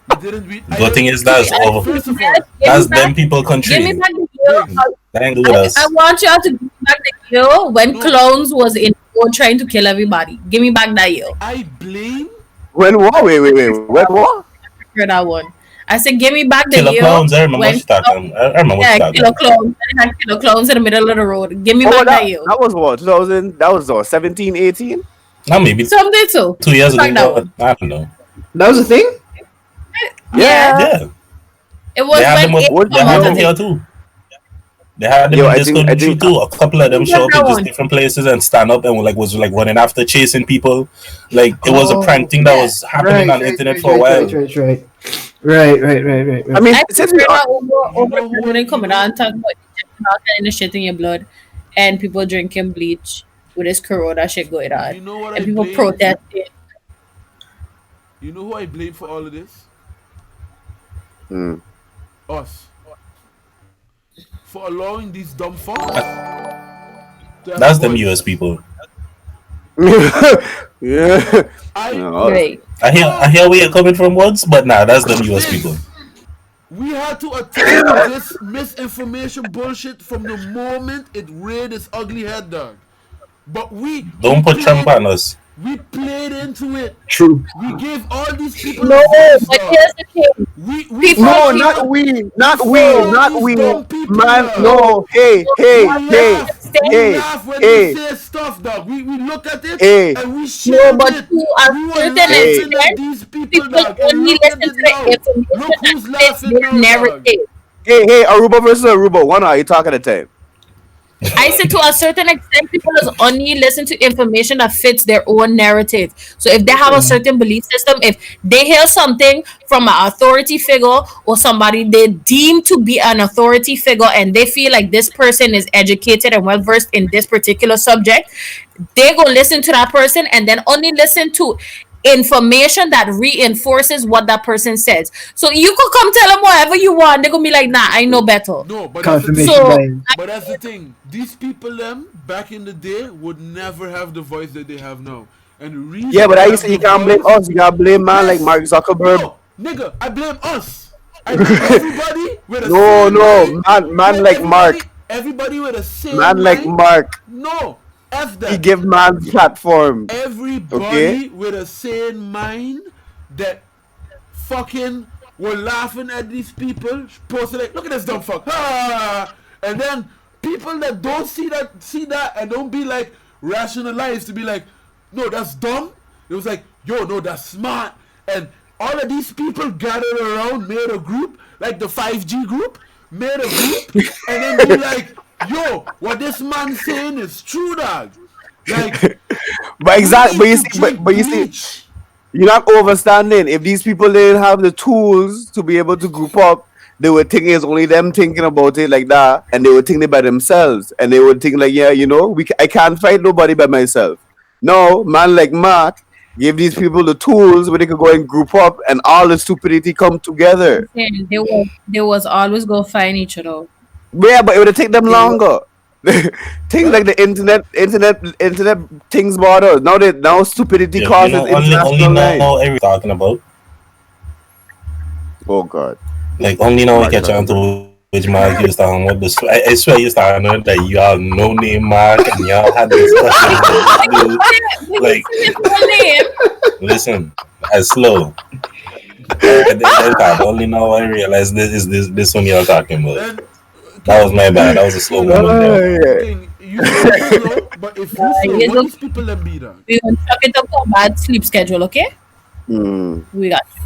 We didn't. Good thing is that's over. First of all, That's them people give me country. back the year. Biggs, They ain't do with us. I want y'all to give me back the year when No. clones was in war trying to kill everybody. Give me back that year. I blame. When what? Wait. When what? For that one. I said, give me back the Killer year clowns. I remember what when you talking. I remember what you yeah, talking. killer clones. They had killer clones in the middle of the road. Give me Oh, back that that, year. that was what? 2000. That was what? 17, 18. Now maybe Something too. 2 years Back that ago. one. I don't know. That was a thing? Yeah. Yeah, It was they had when them. it What- They come had out. them I here think. too. They had them Yo, in I this think- I country think- too. A couple of them Yeah, show up that in just one. different places and stand up and was like running after chasing people. Like it was a prank thing that yeah. was happening on the internet for a right, while. right. I mean, I since prefer we are, that over know who- when they coming you know- out and talking about injecting all kind of shit in your blood and people drinking bleach with this corona shit going on. You know what And I people blame? protesting. You know who I blame for all of this? Hmm. Us. For allowing these dumb fucks. to have That's a them voice. US people. yeah. I No, Right. I hear where you're coming from once, but nah, that's them US people. We had to attack this misinformation bullshit from the moment it reared its ugly head, dog. But Don't put Trump on us. We played into it. True. We gave all these people No, a voice, but dog. here's the thing. We People- No, people- not we, not These we, dumb people, man. dog. No, hey, We laugh when they say stuff, dog. We look at it Hey. and we share No, but it. to a We were certain laughing at extent, these people, people dog. And only look at listen it to the now. information Look who's that fits laughing their now, dog. narrative. hey, Aruba versus Aruba. One are you talking at a time? I said to a certain extent, people just only listen to information that fits their own narrative. So if they have a certain belief system, if they hear something from an authority figure or somebody they deem to be an authority figure and they feel like this person is educated and well versed in this particular subject, they go listen to that person and then only listen to information that reinforces what that person says. So you could come tell them whatever you want. They're gonna be like, nah, I know better. No, but that's the Confirmation thing. So- bias. But that's the thing. These people, them back in the day, would never have the voice that they have now. And the reason Yeah, but they I have say you the can't blame voice- us. You gotta blame man like Yes. Mark Zuckerberg. No, nigga, I blame us. I blame everybody with a No, same no, mind. man like Mark. Everybody with a same Man like mind. Mark, No, F that. he give man platform. Everybody Okay. with a sane mind that fucking were laughing at these people, posted like, look at this dumb fuck, ah! And then people that don't see that and don't be like rationalized to be like, no, that's dumb. It was like, yo, no, that's smart. And all of these people gathered around, made a group, like the 5G group, made a group, and then be like, yo, what this man saying is true, dog. Like, But exactly, we need to drink but you see, bleach. you're not overstanding. If these people didn't have the tools to be able to group up, they would think it's only them thinking about it like that, and they would think it by themselves, and they would think like, yeah, you know, I can't fight nobody by myself. No, man like Mark give these people the tools where they could go and group up, and all the stupidity come together. And they was always gonna find each other. Yeah, but it would take them longer. Things like the internet things borders. Now stupidity Yeah, causes you know, international only lines. now every talking about. Oh God. Like only now we Mark catch on to which Mark used to hang with. But I swear you used to hang with that y'all no name Mark and y'all had discussions. Like listen, as slow. Only now I realize this one you're talking about. And That was my bad. That was a slow moment there. King, you say you slow, but if you slow, you what know, these people them be done? we will chuck it up to a bad sleep schedule, okay? We got you.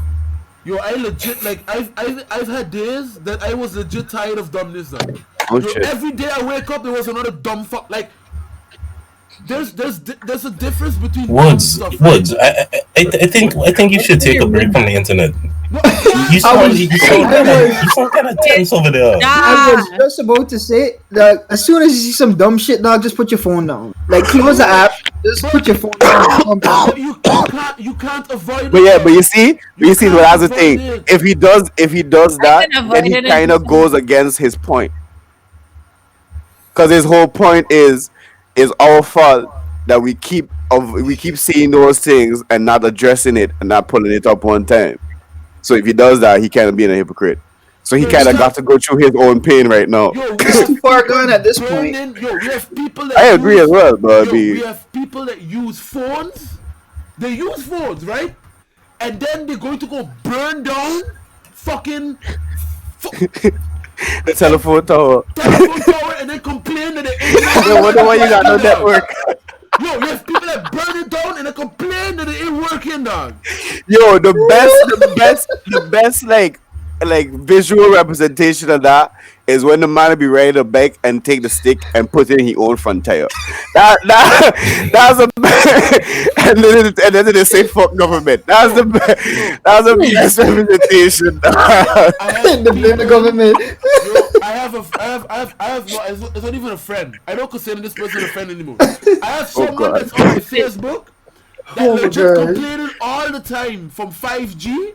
Yo, I legit like I've had days that I was legit tired of dumbness. Done. Oh Yo, shit. every day I wake up, there was another dumb fuck. Like there's a difference between dumb Woods, stuff. Woods. I think you should take a break from the internet. No, I can't. You sound kind of tense over there. I was just about to say that as soon as you see some dumb shit, dog, just put your phone down. Like close the app, just put your phone down. But you can't avoid But it. yeah, but you see, You but can't that's the thing. avoid it. If he does that, can avoid then he it kind of and- goes against his point. Because his whole point is our fault that we keep seeing those things and not addressing it and not pulling it up one time. So if he does that, he kind of being a hypocrite. So he Yo, kind of you got to go through his own pain right now. Yo, we It's have too far gone at this point. burning. Yo, we have people that I agree use, as well, but Yo, we have people that use phones. They use phones, right? And then they're going to go burn down fucking the telephone tower. telephone tower and then complain that the internet. I wonder why you got no network. Yo, we have people that burn it down and then complain that it ain't working, dog. Yo, the best like visual representation of that is when the man be ready to beg and take the stick and put it in his own front tire. That's a and then they say fuck government. That's the best representation. I have The blame the government. Yo, I have no, it's not even a friend. I don't consider this person a friend anymore. I have someone God. that's on my Facebook that Oh my legit God. complaining all the time from 5G,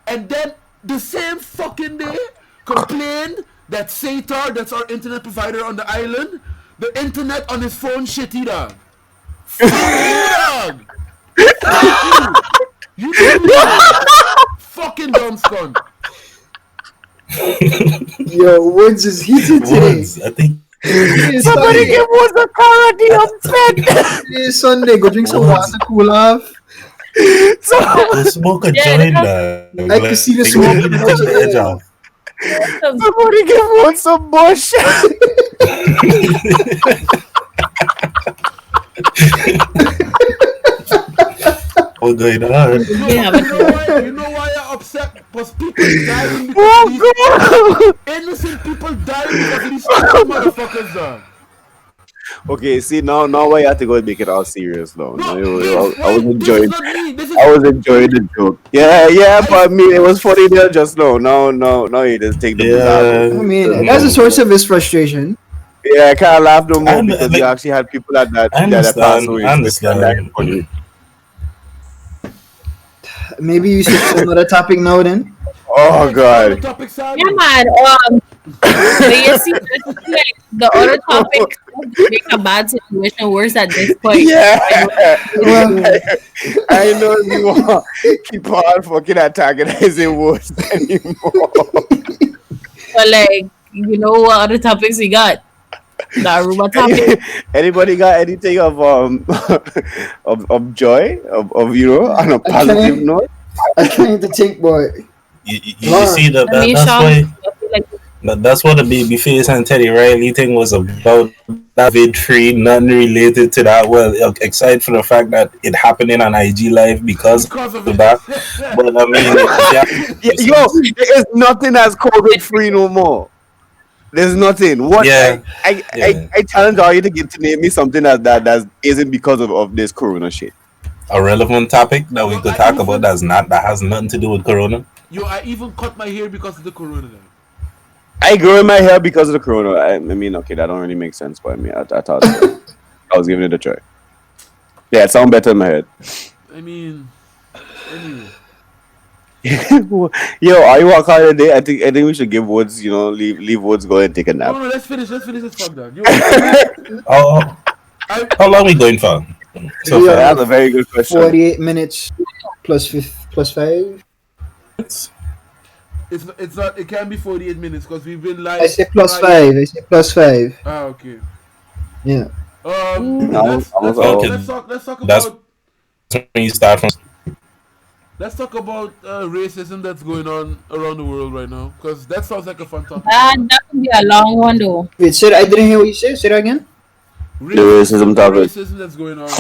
and then the same fucking day complained that SATAR, that's our internet provider on the island, the internet on his phone shitty, dog. Fuck you, dog. Fuck you. You know fucking dumb skunk. Yo, Woods is heated today. Woods, I think It's Somebody Sunday. give us a carrot upset. It's Sunday. Go drink some water, cool off. we'll smoke a Yeah, joint. I can see the like, smoke really coming out take the your edge ear. off. Somebody give us some bush. What's going on? Yeah, but You know why you're upset? Because people dying because Oh god. innocent people dying because of these stupid motherfuckers, dog. Okay, see now why you have to go and make it all serious now. I was enjoying. This is not me. This is I was enjoying the joke. Yeah, but I mean, it was funny there just now. No, you just take the I Yeah. mean, that's a source of his frustration. Yeah, I can't laugh no more I'm- because like- you actually had people that I passed understand. away. I understand. Maybe you should do another topic now then. Oh god. Topic side. yeah, man. But you see, like the other topic make a bad situation worse at this point. Yeah. Well, I know you want keep on fucking antagonizing words anymore. But like, you know what other topics we got? The Aruba topic. Anybody got anything of of joy of on a positive note? I'm trying to think, boy. You see that, I mean, that's Sean, why I feel like that's what the Babyface and Teddy Riley thing was about. That vid-free, nothing related to that. Well, except for the fact that it happening on IG Live because Because of of it. that. But I mean, Yo, there is nothing as COVID free no more. There's nothing. What? Yeah. I challenge all you to get to name me something that isn't because of this Corona shit. a relevant topic that we could talk about that has nothing to do with Corona. Yo, I even cut my hair because of the corona. Dog. I grew in my hair because of the Corona. I mean, okay, that don't really make sense, but I mean, I thought I was giving it a try. Yeah, it sounds better in my head. I mean, anyway. Yo, are you walking out today? I think we should give Woods, leave Woods go and take a nap. No, let's finish this fuck, dog. Yo, Oh, how long we going for? So Yeah, far, that's a very good question. 48 minutes plus 5. it's not. It can't be 48 minutes because we've been live. I say plus 5. I say plus 5. Ah, okay. Yeah. No, Let's I'm talk. okay. Let's talk That's about. when you start from. let's talk about racism that's going on around the world right now, because that sounds like a fun topic to That talk. that could be a long one though. Wait, said I didn't hear what you said. Say that again. The racism The topic. racism that's going on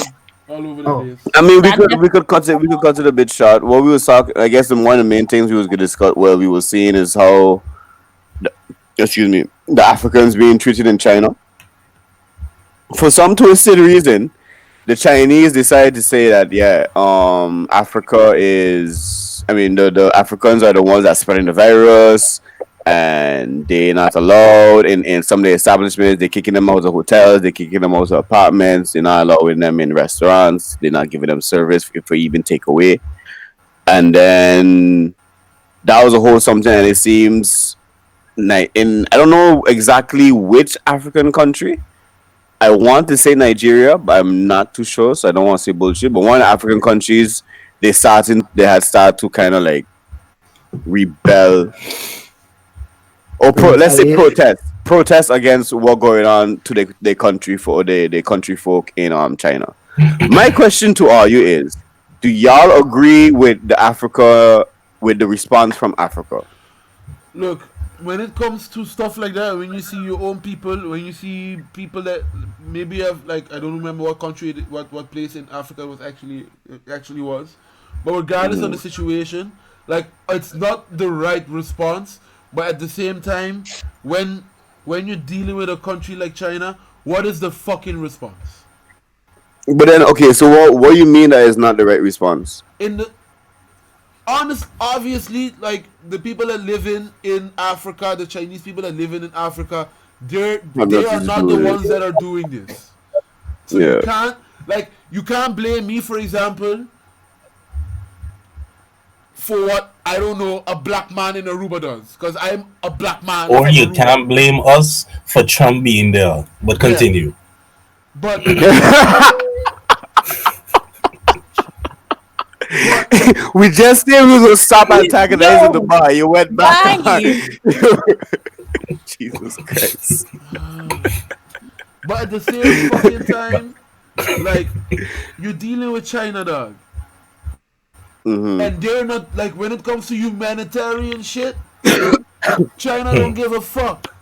all over the Oh, place. I mean, That we could cut it a bit short. What we was talking, I guess, one of the main things we was gonna discuss, well, we were seeing is how, the, excuse me, the Africans being treated in China. For some twisted reason, the Chinese decided to say that Africa is, I mean, the Africans are the ones that spreading the virus, and they're not allowed in some of the establishments. They're kicking them out of hotels, they're kicking them out of apartments, they're not allowing them in restaurants, they're not giving them service for even takeaway. And then that was a whole something, and it seems like in, I don't know exactly which African country. I want to say Nigeria, but I'm not too sure, so I don't want to say bullshit. But one of the African countries, they had started to kind of like rebel, or let's say retaliate. protest against what going on to their country, for the country folk in China. My question to all you is: do y'all agree with with the response from Africa? Look, when it comes to stuff like that, when you see your own people, when you see people that maybe have, like, I don't remember what country, what place in Africa was actually was, but regardless of the situation, like, it's not the right response. But at the same time, when you're dealing with a country like China, what is the fucking response? But then, okay, so what you mean that is not the right response? In the honest, obviously, like, the people that live in Africa, the Chinese people that live in Africa, Have they nothing are to not do the with ones it. that are doing this. So Yeah. you can't blame me, for example, for what, I don't know, a black man in Aruba does, because I'm a black man Or from you Aruba. can't blame us for Trump being there. But Yeah, continue. but but We just said we was gonna stop antagonizing the yo, bar. You went back on. why? Jesus Christ. but at the same fucking time, like, you're dealing with China, dog, Mm-hmm. and they're not, like, when it comes to humanitarian shit, China don't give a fuck.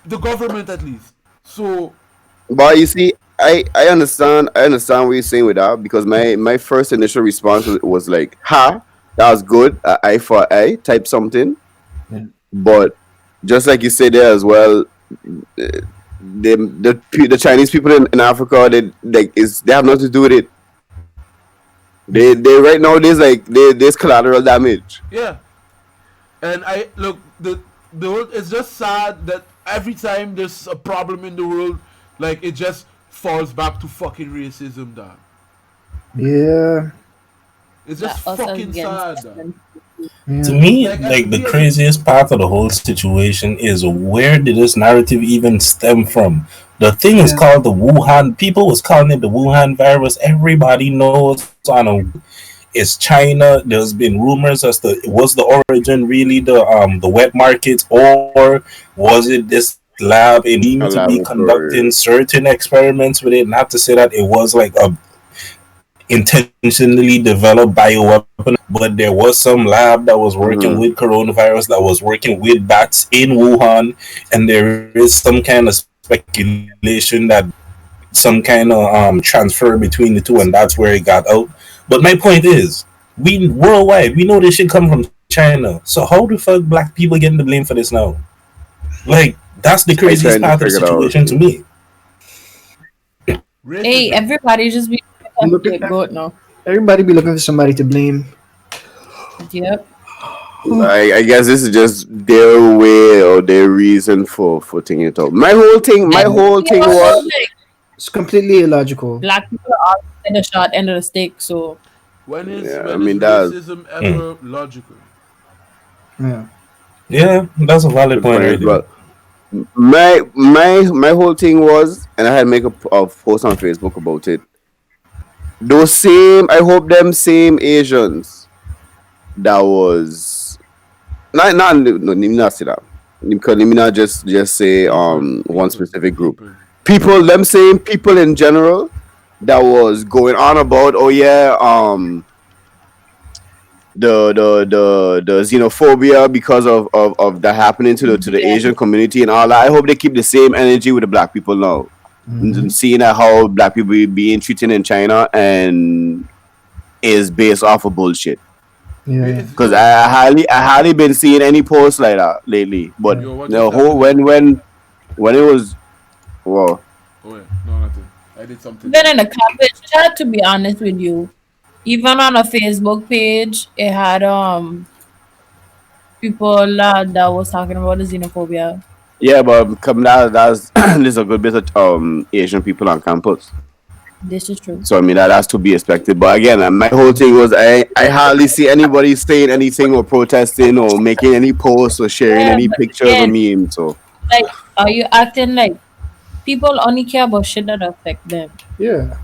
The government, at least. So But you see, I understand what you're saying with that, because my first initial response was like, "Ha, that was good, eye for eye," type something. But just like you said there as well, the Chinese people in Africa, they have nothing to do with it. They right now there's collateral damage. yeah, and I look, the world, it's just sad that every time there's a problem in the world, like, it just falls back to fucking racism, dog. Yeah. It's That just us fucking against sad, dog. them. To Yeah. me, Like, like the we as a craziest part of the whole situation is where did this narrative even stem from? The thing is Yeah. called the Wuhan. People was calling it the Wuhan virus. Everybody knows on a it's China. There's been rumors as to was the origin really the wet markets, or was it this lab in A deemed to be laboratory. conducting certain experiments with it? Not to say that it was like a intentionally developed bioweapon, but there was some lab that was working Mm-hmm. with coronavirus, that was working with bats in Wuhan, and there is some kind of speculation that some kind of transfer between the two, and that's where it got out. But my point is, we worldwide we know this shit come from China. So how the fuck black people getting the blame for this now? Like that's the I craziest trying to part of the figure it out. situation to me. Hey, racism. everybody just be a Look at scapegoat now. everybody be looking for somebody to blame. Yep. I guess this is just their way or their reason for taking it out. My And whole you thing also, was, like, It's completely illogical. black people are at the short end of the stick, so yeah, I When is mean that racism Hmm. ever logical? Yeah. Yeah, that's a valid good point point right as there. well. My whole thing was, and I had make a post on Facebook about it. Those same, I hope them same Asians that was not no, let me not say that. Let me not just say one specific group. People. People, them same people in general that was going on about, oh yeah, the xenophobia because of that happening to the Yeah. Asian community and all that. I hope they keep the same energy with the black people now. Seeing at how black people being treated in China and is based off of bullshit. Yeah. Because I hardly been seeing any posts like that lately. But Yo, what just the whole happened? when it was well, Oh yeah, no nothing. I did something. Even in the cabbage chat, to be honest with you, even on a Facebook page, it had people that was talking about the xenophobia. yeah, but come that's there's a good bit of Asian people on campus. This is true. So I mean that's to be expected. But again, my whole thing was I hardly see anybody saying anything or protesting or making any posts or sharing Yeah, any but pictures or again, memes. So like, are you acting like people only care about shit that affect them? Yeah.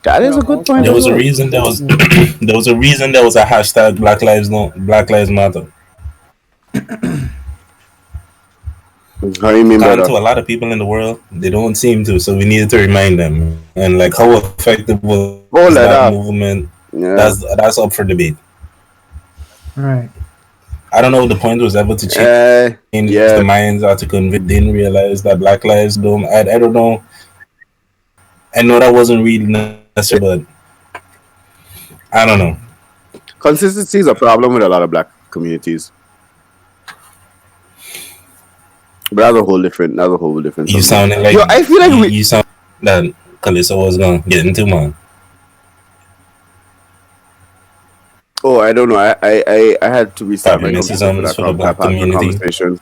that is a good Bro, point There as was a well. reason there was there was a reason there was a hashtag Black Lives No Black Lives Matter. How you mean by According that? to a lot of people in the world, they don't seem to. So we needed to remind them. And like how effective was Oh, that let up. movement? Yeah. That's up for debate. Right. I don't know if the point was ever to change the Yeah. minds or to convict. Didn't realize that Black Lives don't. I don't know. I know that wasn't really necessary, but I don't know. Consistency is a problem with a lot of black communities. But that's a whole different You subject. sounded like Yo, I feel like we you sound that Kalisa was gonna get into, man. oh, I don't know. I had to restart my computer for Criticisms that for the black part of the community. conversation.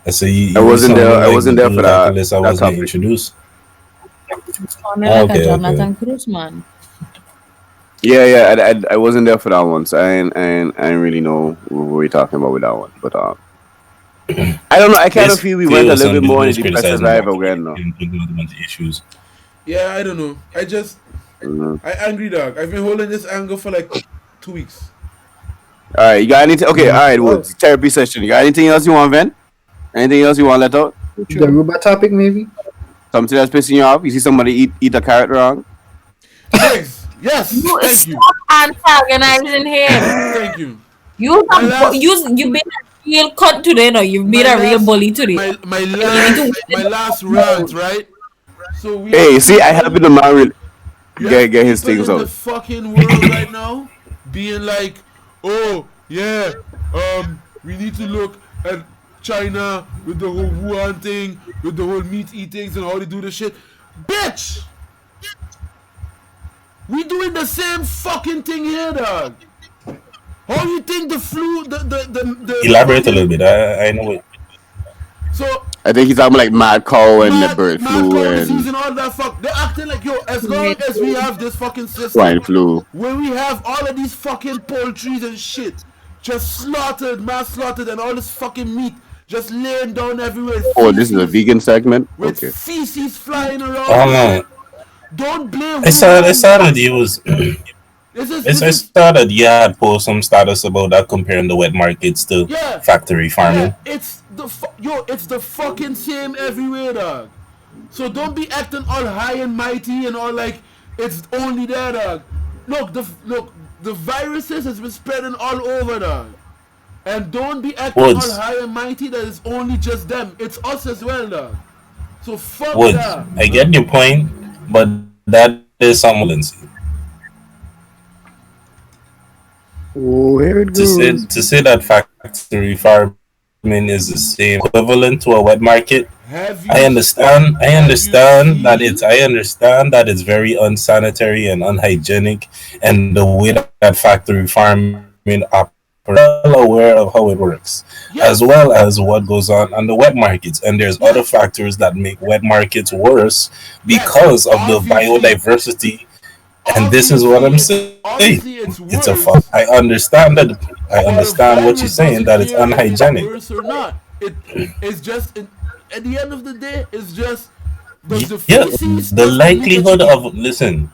I say I you wasn't there. sounded I like wasn't the there for dude that that Kalisa that was gonna topic. introduce. sounded like a Okay. Jonathan Cruz man. Yeah. I wasn't there for that one, so I didn't really know what we're talking about with that one. But I don't know. I kind of feel we Basically, it went a was little some bit dude more who in was the depressive criticizing the vibe black again, community though. and bringing up a bunch of issues. Yeah, I don't know. Mhm. I angry dog. I've been holding this anger for like 2 weeks. All right, you got anything? Okay, all right, Oh, Woods. Therapy session. You got anything else you want, Vent? Anything else you want to let out? the robot topic maybe. Something that's pissing you off? You see somebody eat a carrot wrong? Thanks. Yes. You Thank you. stop antagonizing him. Thank you. You My last you been a real cunt today, no? You've been my a real last bully today. my You need to my last rant, right? So we Hey, have see, I help people the man you get have his people things in the out. fucking world right now being like, oh yeah, we need to look at China with the whole Wuhan thing, with the whole meat eatings and how they do the shit. Bitch! We doing the same fucking thing here, dog. How you think the flu, the Elaborate a fucking little bit. I know it. so I think he's talking like mad cow and the mad bird mad flu cow disease and and all that fuck. They're acting like yo. As long as we have this fucking swine system flu. where we have all of these fucking poultries and shit just slaughtered, mass slaughtered, and all this fucking meat just laying down everywhere, Oh, this is a vegan segment? with Okay. feces flying around Oh and no, shit. Don't blame I Wuhan. saw that you was. This I is saw that you had post some status about that comparing the wet markets to yeah. factory farming. Yeah, it's it's the fucking same everywhere, dog. So don't be acting all high and mighty and all like it's only there, dog. Look, the viruses has been spreading all over, dog. And don't be acting all Woods, high and mighty that it's only just them. It's us as well, dog. So fuck Woods. that. I get your point, but that is somnolence. Oh, here it goes. To say that factory farming is the same equivalent to a wet market. Have you I understand. I have you understand that seen I understand that it's very unsanitary and unhygienic, and the way that factory farming operates. Well aware of how it works, as yes, well as what goes on the wet markets. And there's other yes, factors that make wet markets worse yes. because of the biodiversity. And this is what I'm saying. Obviously it's It's a fuck. worse. I understand that. I But the understand what you're virus saying, doesn't that it's care if it's unhygienic. worse or not. It's just at the end of the day, it's just does the Yeah, feces the does the meat that likelihood you eat? of listen,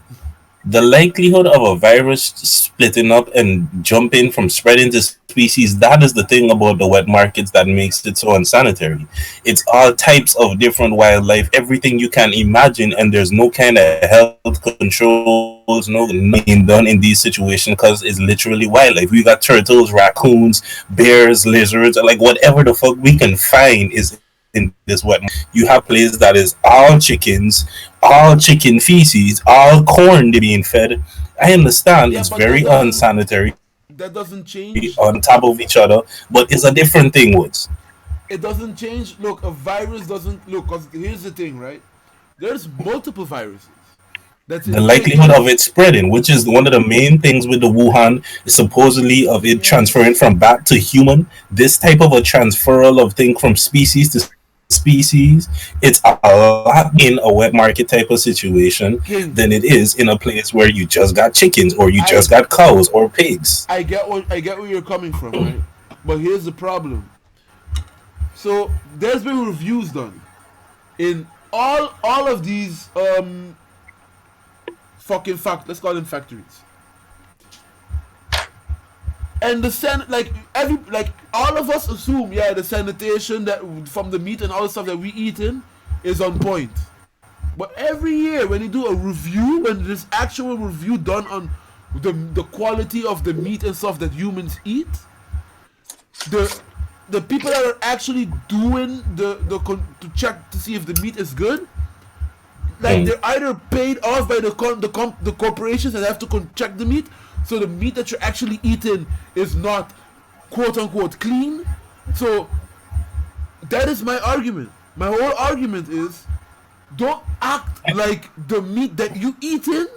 the likelihood of a virus splitting up and jumping from spreading to species, that is the thing about the wet markets that makes it so unsanitary. It's all types of different wildlife, everything you can imagine, and there's no kind of health controls, nothing done in these situations because it's literally wildlife. We got turtles, raccoons, bears, lizards, like whatever the fuck we can find is in this wet market. You have place that is all chickens, all chicken feces, all corn they being fed. I understand Yeah, it's but very unsanitary that doesn't on change. top of each other, but it's a different thing, Woods. It doesn't change. Look, a virus doesn't look. Cause here's the thing, right? There's multiple viruses that's The likelihood infectious. of it spreading, which is one of the main things with the Wuhan, is supposedly of it transferring Yes, from bat to human. This type of a transferal of thing from species to species, it's a lot in a wet market type of situation than it King. is in a place where you just got chickens or you just I got cows or pigs. I get where you're coming from, right? But here's the problem. So there's been reviews done in all of these fucking let's call them factories. And like all of us assume, yeah, the sanitation that from the meat and all the stuff that we eating is on point. But every year when they do a review, when there's actual review done on the quality of the meat and stuff that humans eat, the the people that are actually doing to check to see if the meat is good, like Mm. they're either paid off by the corporations that have to check the meat, so the meat that you're actually eating is not quote unquote clean. So that is my argument. My whole argument is, don't act like the meat that you eating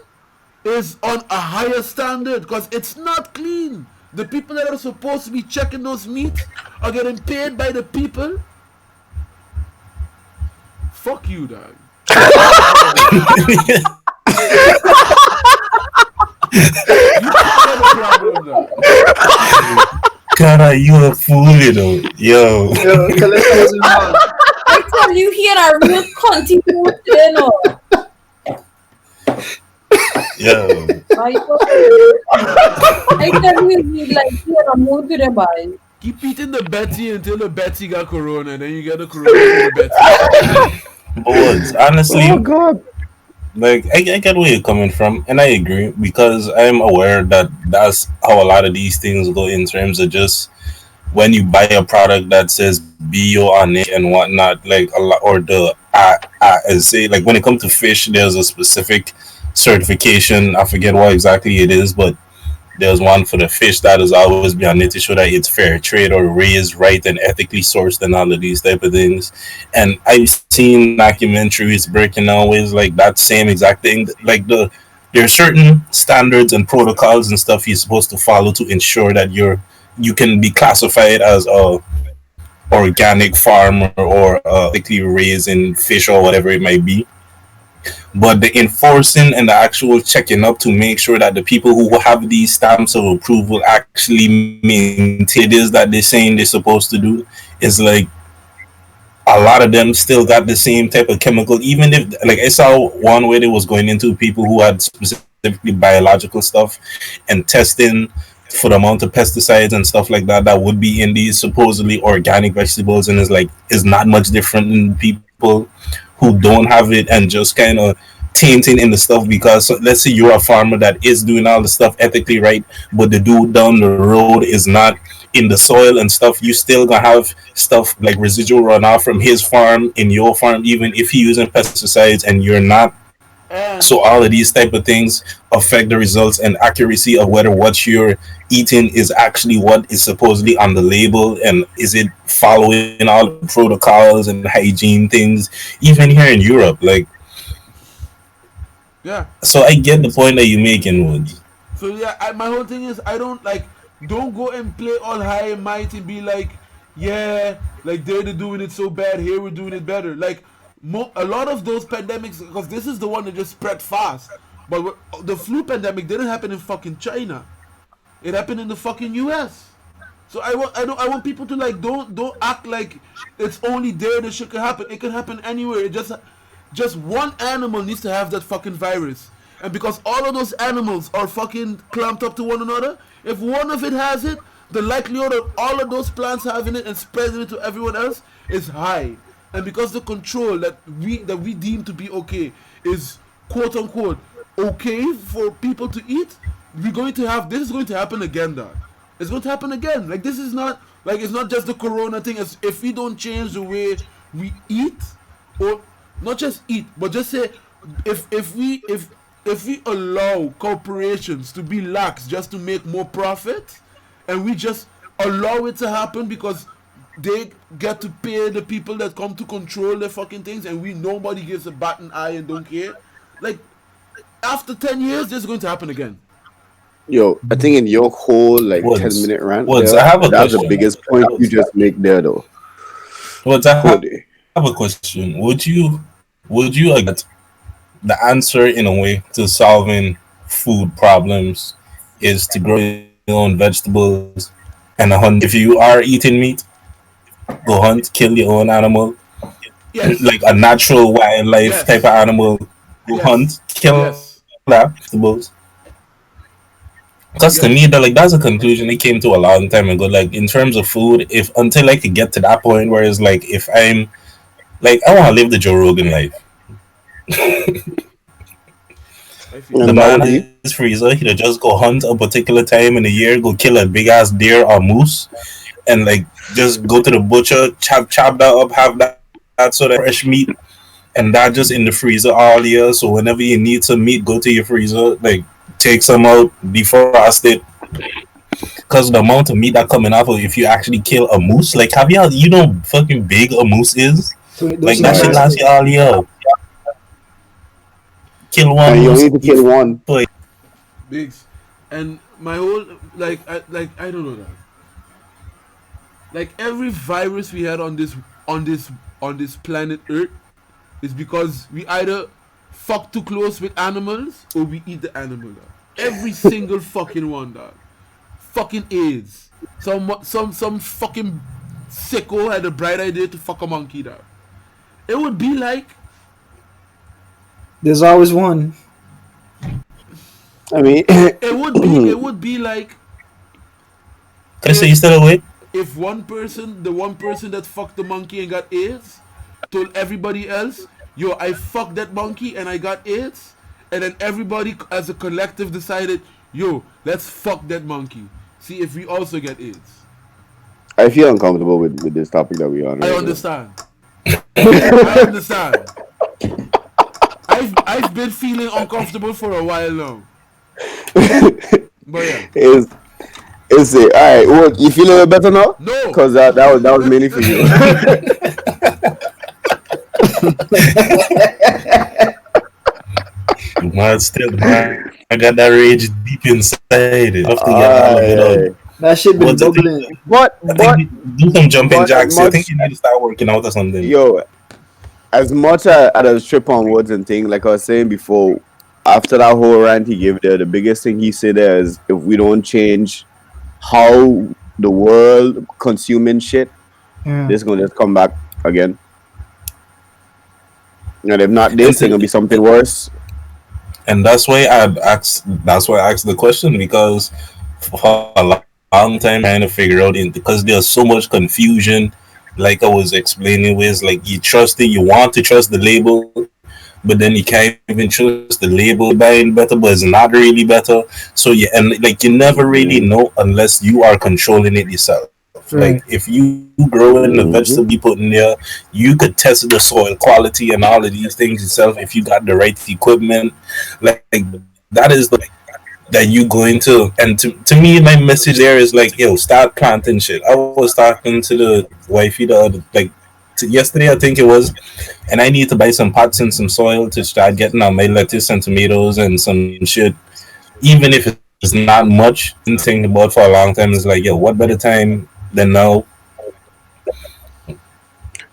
is on a higher standard, because it's not clean. The people that are supposed to be checking those meats are getting paid by the people. Fuck you, dog. You have a problem. You have a problem, dog. God, you a fool, you know. Yo. Yo, Calista was mad. I tell you here are real continue, you know. Yo. I tell you like here a mood to the buy. Keep eating the Betty until the Betty got corona, and then you get the corona from the Betty. But Woods, honestly, Oh God. like I get where you're coming from, and I agree because I'm aware that that's how a lot of these things go in terms of just when you buy a product that says bio on it and whatnot, like a lot, or the say like when it comes to fish, there's a specific certification. I forget what exactly it is, but there's one for the fish that is always be on it to show that it's fair trade or raised right and ethically sourced and all of these type of things. And I've seen documentaries breaking down ways like that same exact thing. Like there are certain standards and protocols and stuff you're supposed to follow to ensure that you can be classified as a organic farmer or ethically raising fish or whatever it might be. But the enforcing and the actual checking up to make sure that the people who have these stamps of approval actually maintain it is that they're saying they're supposed to do is like a lot of them still got the same type of chemical. Even if like I saw one where they was going into people who had specifically biological stuff and testing for the amount of pesticides and stuff like that that would be in these supposedly organic vegetables, and it's like is not much different than people who don't have it and just kind of tainting in the stuff because let's say you're a farmer that is doing all the stuff ethically right, but the dude down the road is not in the soil and stuff. You still gonna have stuff like residual runoff from his farm in your farm, even if he's using pesticides and you're not. And So all of these type of things affect the results and accuracy of whether what you're eating is actually what is supposedly on the label and is it following all the protocols and hygiene things, even here in Europe. Like, yeah, so I get the point that you're making, Woods. so yeah, my whole thing is I don't like, don't go and play all high and mighty and be like, yeah, like they're doing it so bad, here we're doing it better. Like a lot of those pandemics, because this is the one that just spread fast. But the flu pandemic didn't happen in fucking China. It happened in the fucking U.S. So I want people to like don't act like it's only there that shit can happen. It can happen anywhere. It just one animal needs to have that fucking virus, And because all of those animals are fucking clamped up to one another, if one of it has it, the likelihood of all of those plants having it and spreading it to everyone else is high. And because the control that we deem to be okay is quote unquote okay for people to eat, we're going to have this is going to happen again, dog. It's going to happen again. Like this is not like it's not just the corona thing. As if we don't change the way we eat, or not just eat, but just say if we allow corporations to be lax just to make more profit, and we just allow it to happen because they get to pay the people that come to control their fucking things, and we nobody gives a bat an eye and don't care. Like after 10 years, this is going to happen again. Yo, I think in your whole like ten Woods, minute rant Woods, there, I have a that's the question. biggest point you just make there though. Woods, I have Cody. a question. Would you the answer in a way to solving food problems is to grow your own vegetables and hunt? If you are eating meat, go hunt, kill your own animal, Yes, like a natural wildlife type of yes, animal. Go yes, hunt, kill that yes, vegetables. Because to me, yes. that's a conclusion I came to a long time ago. Like in terms of food, if until I could get to that point where it's like if I'm like I want to live the Joe Rogan life. I feel The And you. that man would in be his freezer, he'll just go hunt a particular time in the year, go kill a big ass deer or moose, and like just go to the butcher, chop that up, have that so that fresh meat, and that just in the freezer all year. So whenever you need some meat, go to your freezer, like take some out, defrost it. Cause the amount of meat that coming off of if you actually kill a moose, like have you know fucking big a moose is? Like Those that shit shit nice. lasts you massive. all year. Kill one And you moose, only need to eat kill for one. Bigs. And my whole I don't know that. Like every virus we had on this planet Earth is because we either fuck too close with animals or we eat the animal, dog. Every single fucking one, dog. Fucking AIDS. Some fucking sicko had a bright idea to fuck a monkey, dog. It would be like There's always one. I mean, it would be like Chris, are you if still awake? the one person that fucked the monkey and got AIDS told everybody else, yo, I fucked that monkey and I got AIDS, and then everybody as a collective decided, yo, let's fuck that monkey. See if we also get AIDS. I feel uncomfortable with this topic that we're on I right now. understand. I understand. I've been feeling uncomfortable for a while now. But yeah. Is it all right? Well, you feel a little better now? No. Because that was mainly for you. Man, I got that rage deep inside it. I have to get all of it out. Alright. That shit been What's the thing? bubbling. But I think do some jumping but as jacks. I think much you need to start working out or something. yo, as much as I trip on words and thing, like I was saying before, after that whole rant he gave there, the biggest thing he said there is if we don't change how the world consuming shit, Yeah. this is gonna just come back again. And if not And this, it's gonna be something worse. that's why I asked the question because for a long time trying to figure out because there's so much confusion. Like I was explaining, with like you want to trust the label, but then you can't even trust the label buying better, but it's not really better. So you and like you never really know unless you are controlling it yourself. Like if Right. you growing the vegetable you Mm-hmm. put in there, you could test the soil quality and all of these things yourself if you got the right equipment. Like that is the that you going to and to me my message there is like yo start planting shit. I was talking to the wifey the other like yesterday I think it was, and I need to buy some pots and some soil to start getting on my lettuce and tomatoes and some shit. Even if it's not much, been thinking about for a long time is like yo what better time than now.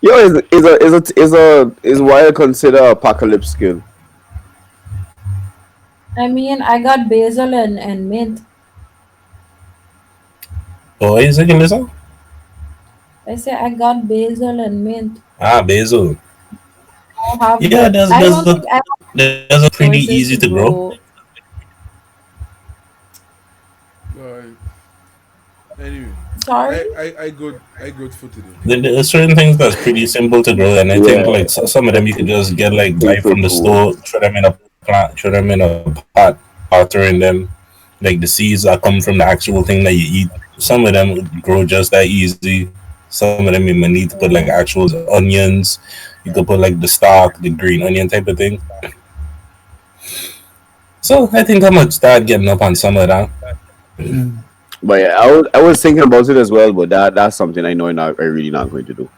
Yo, is why I consider apocalypse skill. I mean, I got basil and mint. Oh is it listen? I say I got basil and mint. Ah, basil. don't have Yeah, the. I don't think I have there's a pretty resources easy to to grow. grow. Alright. Anyway, Sorry. I good for today. There are certain things that's pretty simple to grow, and I think Yeah, like some of them you could just get like right super from the cool. store, throw them in a plant, throw them in a pot, watering them. Like the seeds that come from the actual thing that you eat. Some of them grow just that easy. Some of them you might need to put like actual onions. You could put like the stalk, the green onion type of thing. So I think I might start getting up on some of that. But yeah, I was thinking about it as well, but that's something I know I really not going to do.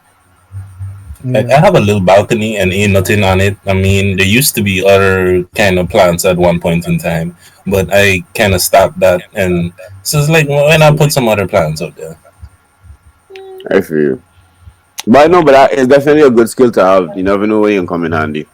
I have a little balcony and ain't nothing on it. I mean, there used to be other kind of plants at one point in time, but I kind of stopped that. And so it's like, well, why not put some other plants out there? I feel you. But no, but it's definitely a good skill to have. You never know when you can come in handy.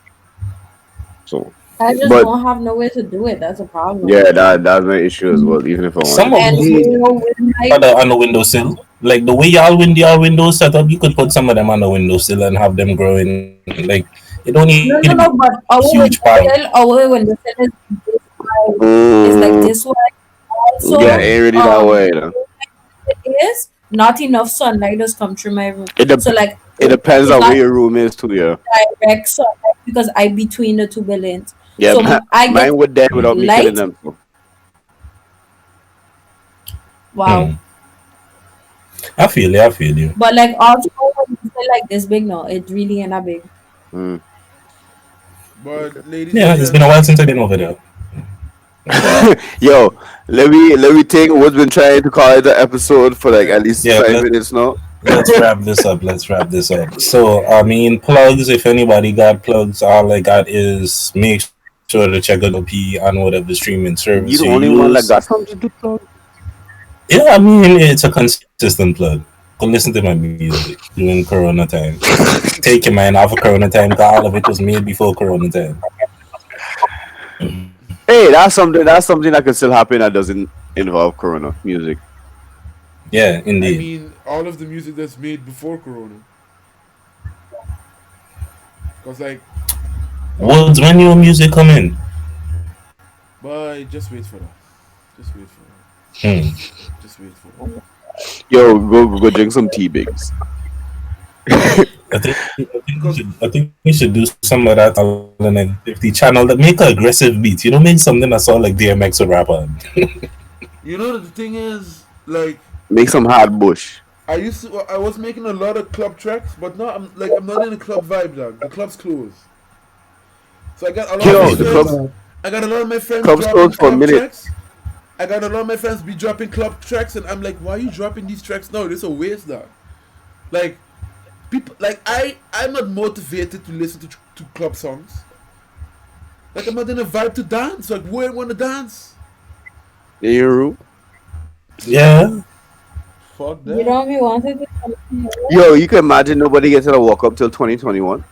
So, I just but don't have no way to do it. That's a problem. yeah, that's my issue as well. Even if I Some wanted of to. And Indeed. with my on the windowsill. Like the way y'all windows set up, you could put some of them on the windowsill and have them growing. Like you don't need to be no, no, no. But huge pile. our windowsill is this wide. Is like Mm, this wide. yeah, Also, ain't really that way. You know? it is not enough sunlight does come through my room. It So dep- like it depends it's on where not your room is too. Yeah, direct sunlight because I between the two buildings. yeah. So I get Mine would dead without me killing light. them. So. Wow. Hmm. I feel you. I feel you. But like also when you say like this big, no, it really ain't that big. Mm. But ladies Yeah, and it's been a while gentlemen, since I've been over there. Yo, let me think. What's been trying to call it the episode for like at least Yeah, 5 minutes now. let's wrap this up. Let's wrap this up. So, I mean, plugs. If anybody got plugs, all I got is make sure to check out TLP on whatever streaming service you You the only one use. that got something to plug. Yeah, I mean, it's a consistent plug. Go listen to my music during Corona time. Take your mind off of Corona time, because all of it was made before Corona time. Hey, that's something. That's something that could still happen that doesn't involve Corona music. Yeah, I indeed. mean all of the music that's made before Corona. Cause like, Woods, when your music come in? but just wait for that. Just wait for that. Hmm. Just wait for that. Yo, go drink some tea, bigs. I think we should do some of that on the next 50 channel that make an aggressive beat. You know, make something that sound like DMX would rap on. You know the thing is, like, Make some hard bush. I was making a lot of club tracks, but now I'm not in a club vibe, dog. The club's closed. So I got a lot of my Yo, That's the too club friends. bad. I got a lot of my friends club's dropping closed for a club minute. tracks. I got a lot of my friends be dropping club tracks, and I'm like, why are you dropping these tracks now? This is a waste, dog. Like, people, like I'm not motivated to listen to club songs. Like I'm not in a vibe to dance. Like who ain't want to dance? In your room. Yeah. Fuck You that. don't be wanted to Yo, you can imagine nobody gets to walk up till 2021.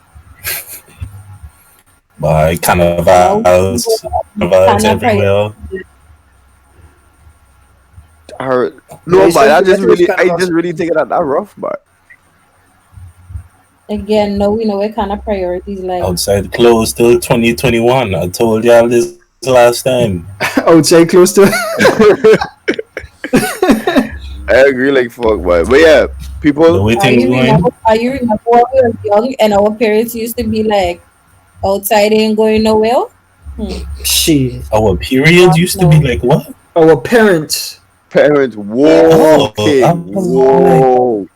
By now carnivals kind of everywhere. No, Yeah, but it's kind I of just awesome. really take it that rough, but again, no, we know what kind of priorities like. Outside closed till 2021. I told y'all this last time. I would say close to. I agree like fuck, but yeah, The people. way things going. Are you remember when we were young and our parents used to be like outside ain't going nowhere? Hmm. Shit. Our periods Not used to be no. like what? Our parents. Parents, Yeah. whoa, Oh, I King, was like, whoa,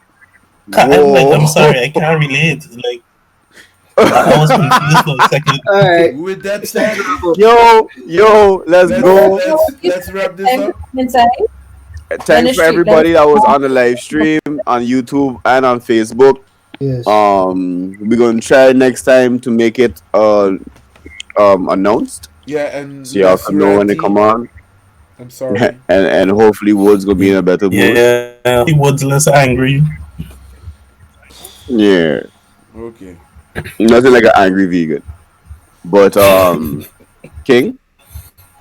I'm like, I'm whoa. sorry, I can't relate. Like, I was confused for a second. All right. With that It's time said, to wrap up. Yo, let's go. let's wrap this Time to up. come inside. Thanks for Finish it. everybody that was on the live stream on YouTube and on Facebook. Yes. We're gonna try next time to make it announced, Yeah, and so y'all can know when they come on, I'm sorry. and hopefully Woods gonna be in a better mood. Yeah, he was less angry. Yeah, Okay. nothing like an angry vegan. But King,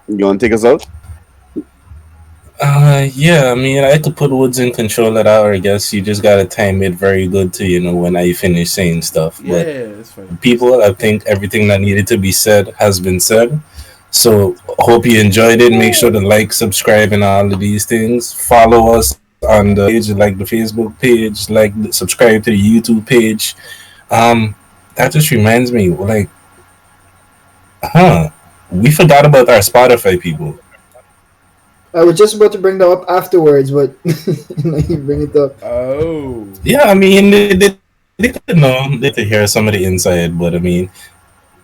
you wanna take us out? Yeah, I mean, I could put Woods in control of that, or I guess you just gotta time it very good to, when I finish saying stuff. Yeah, But it's fine. people, I think everything that needed to be said has been said. So hope you enjoyed it. Make sure to like, subscribe, and all of these things. Follow us on the page, like the Facebook page, subscribe to the YouTube page. Um, that just reminds me, like, we forgot about our Spotify people. I was just about to bring that up afterwards, but you bring it up. Oh. Yeah, I mean, they could know, they could hear some of the inside, but I mean,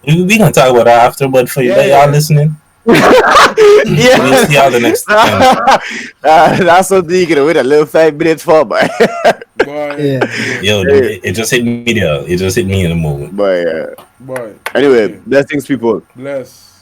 we gonna talk about that after. But for Yeah, y'all yeah. listening, we'll Yeah. see y'all the next time. That's something you can wait a little 5 minutes for, but Boy. Yeah. Yo, Hey. it just hit me there. It just hit me in the moment. but Boy. anyway, Okay. blessings, people. Bless.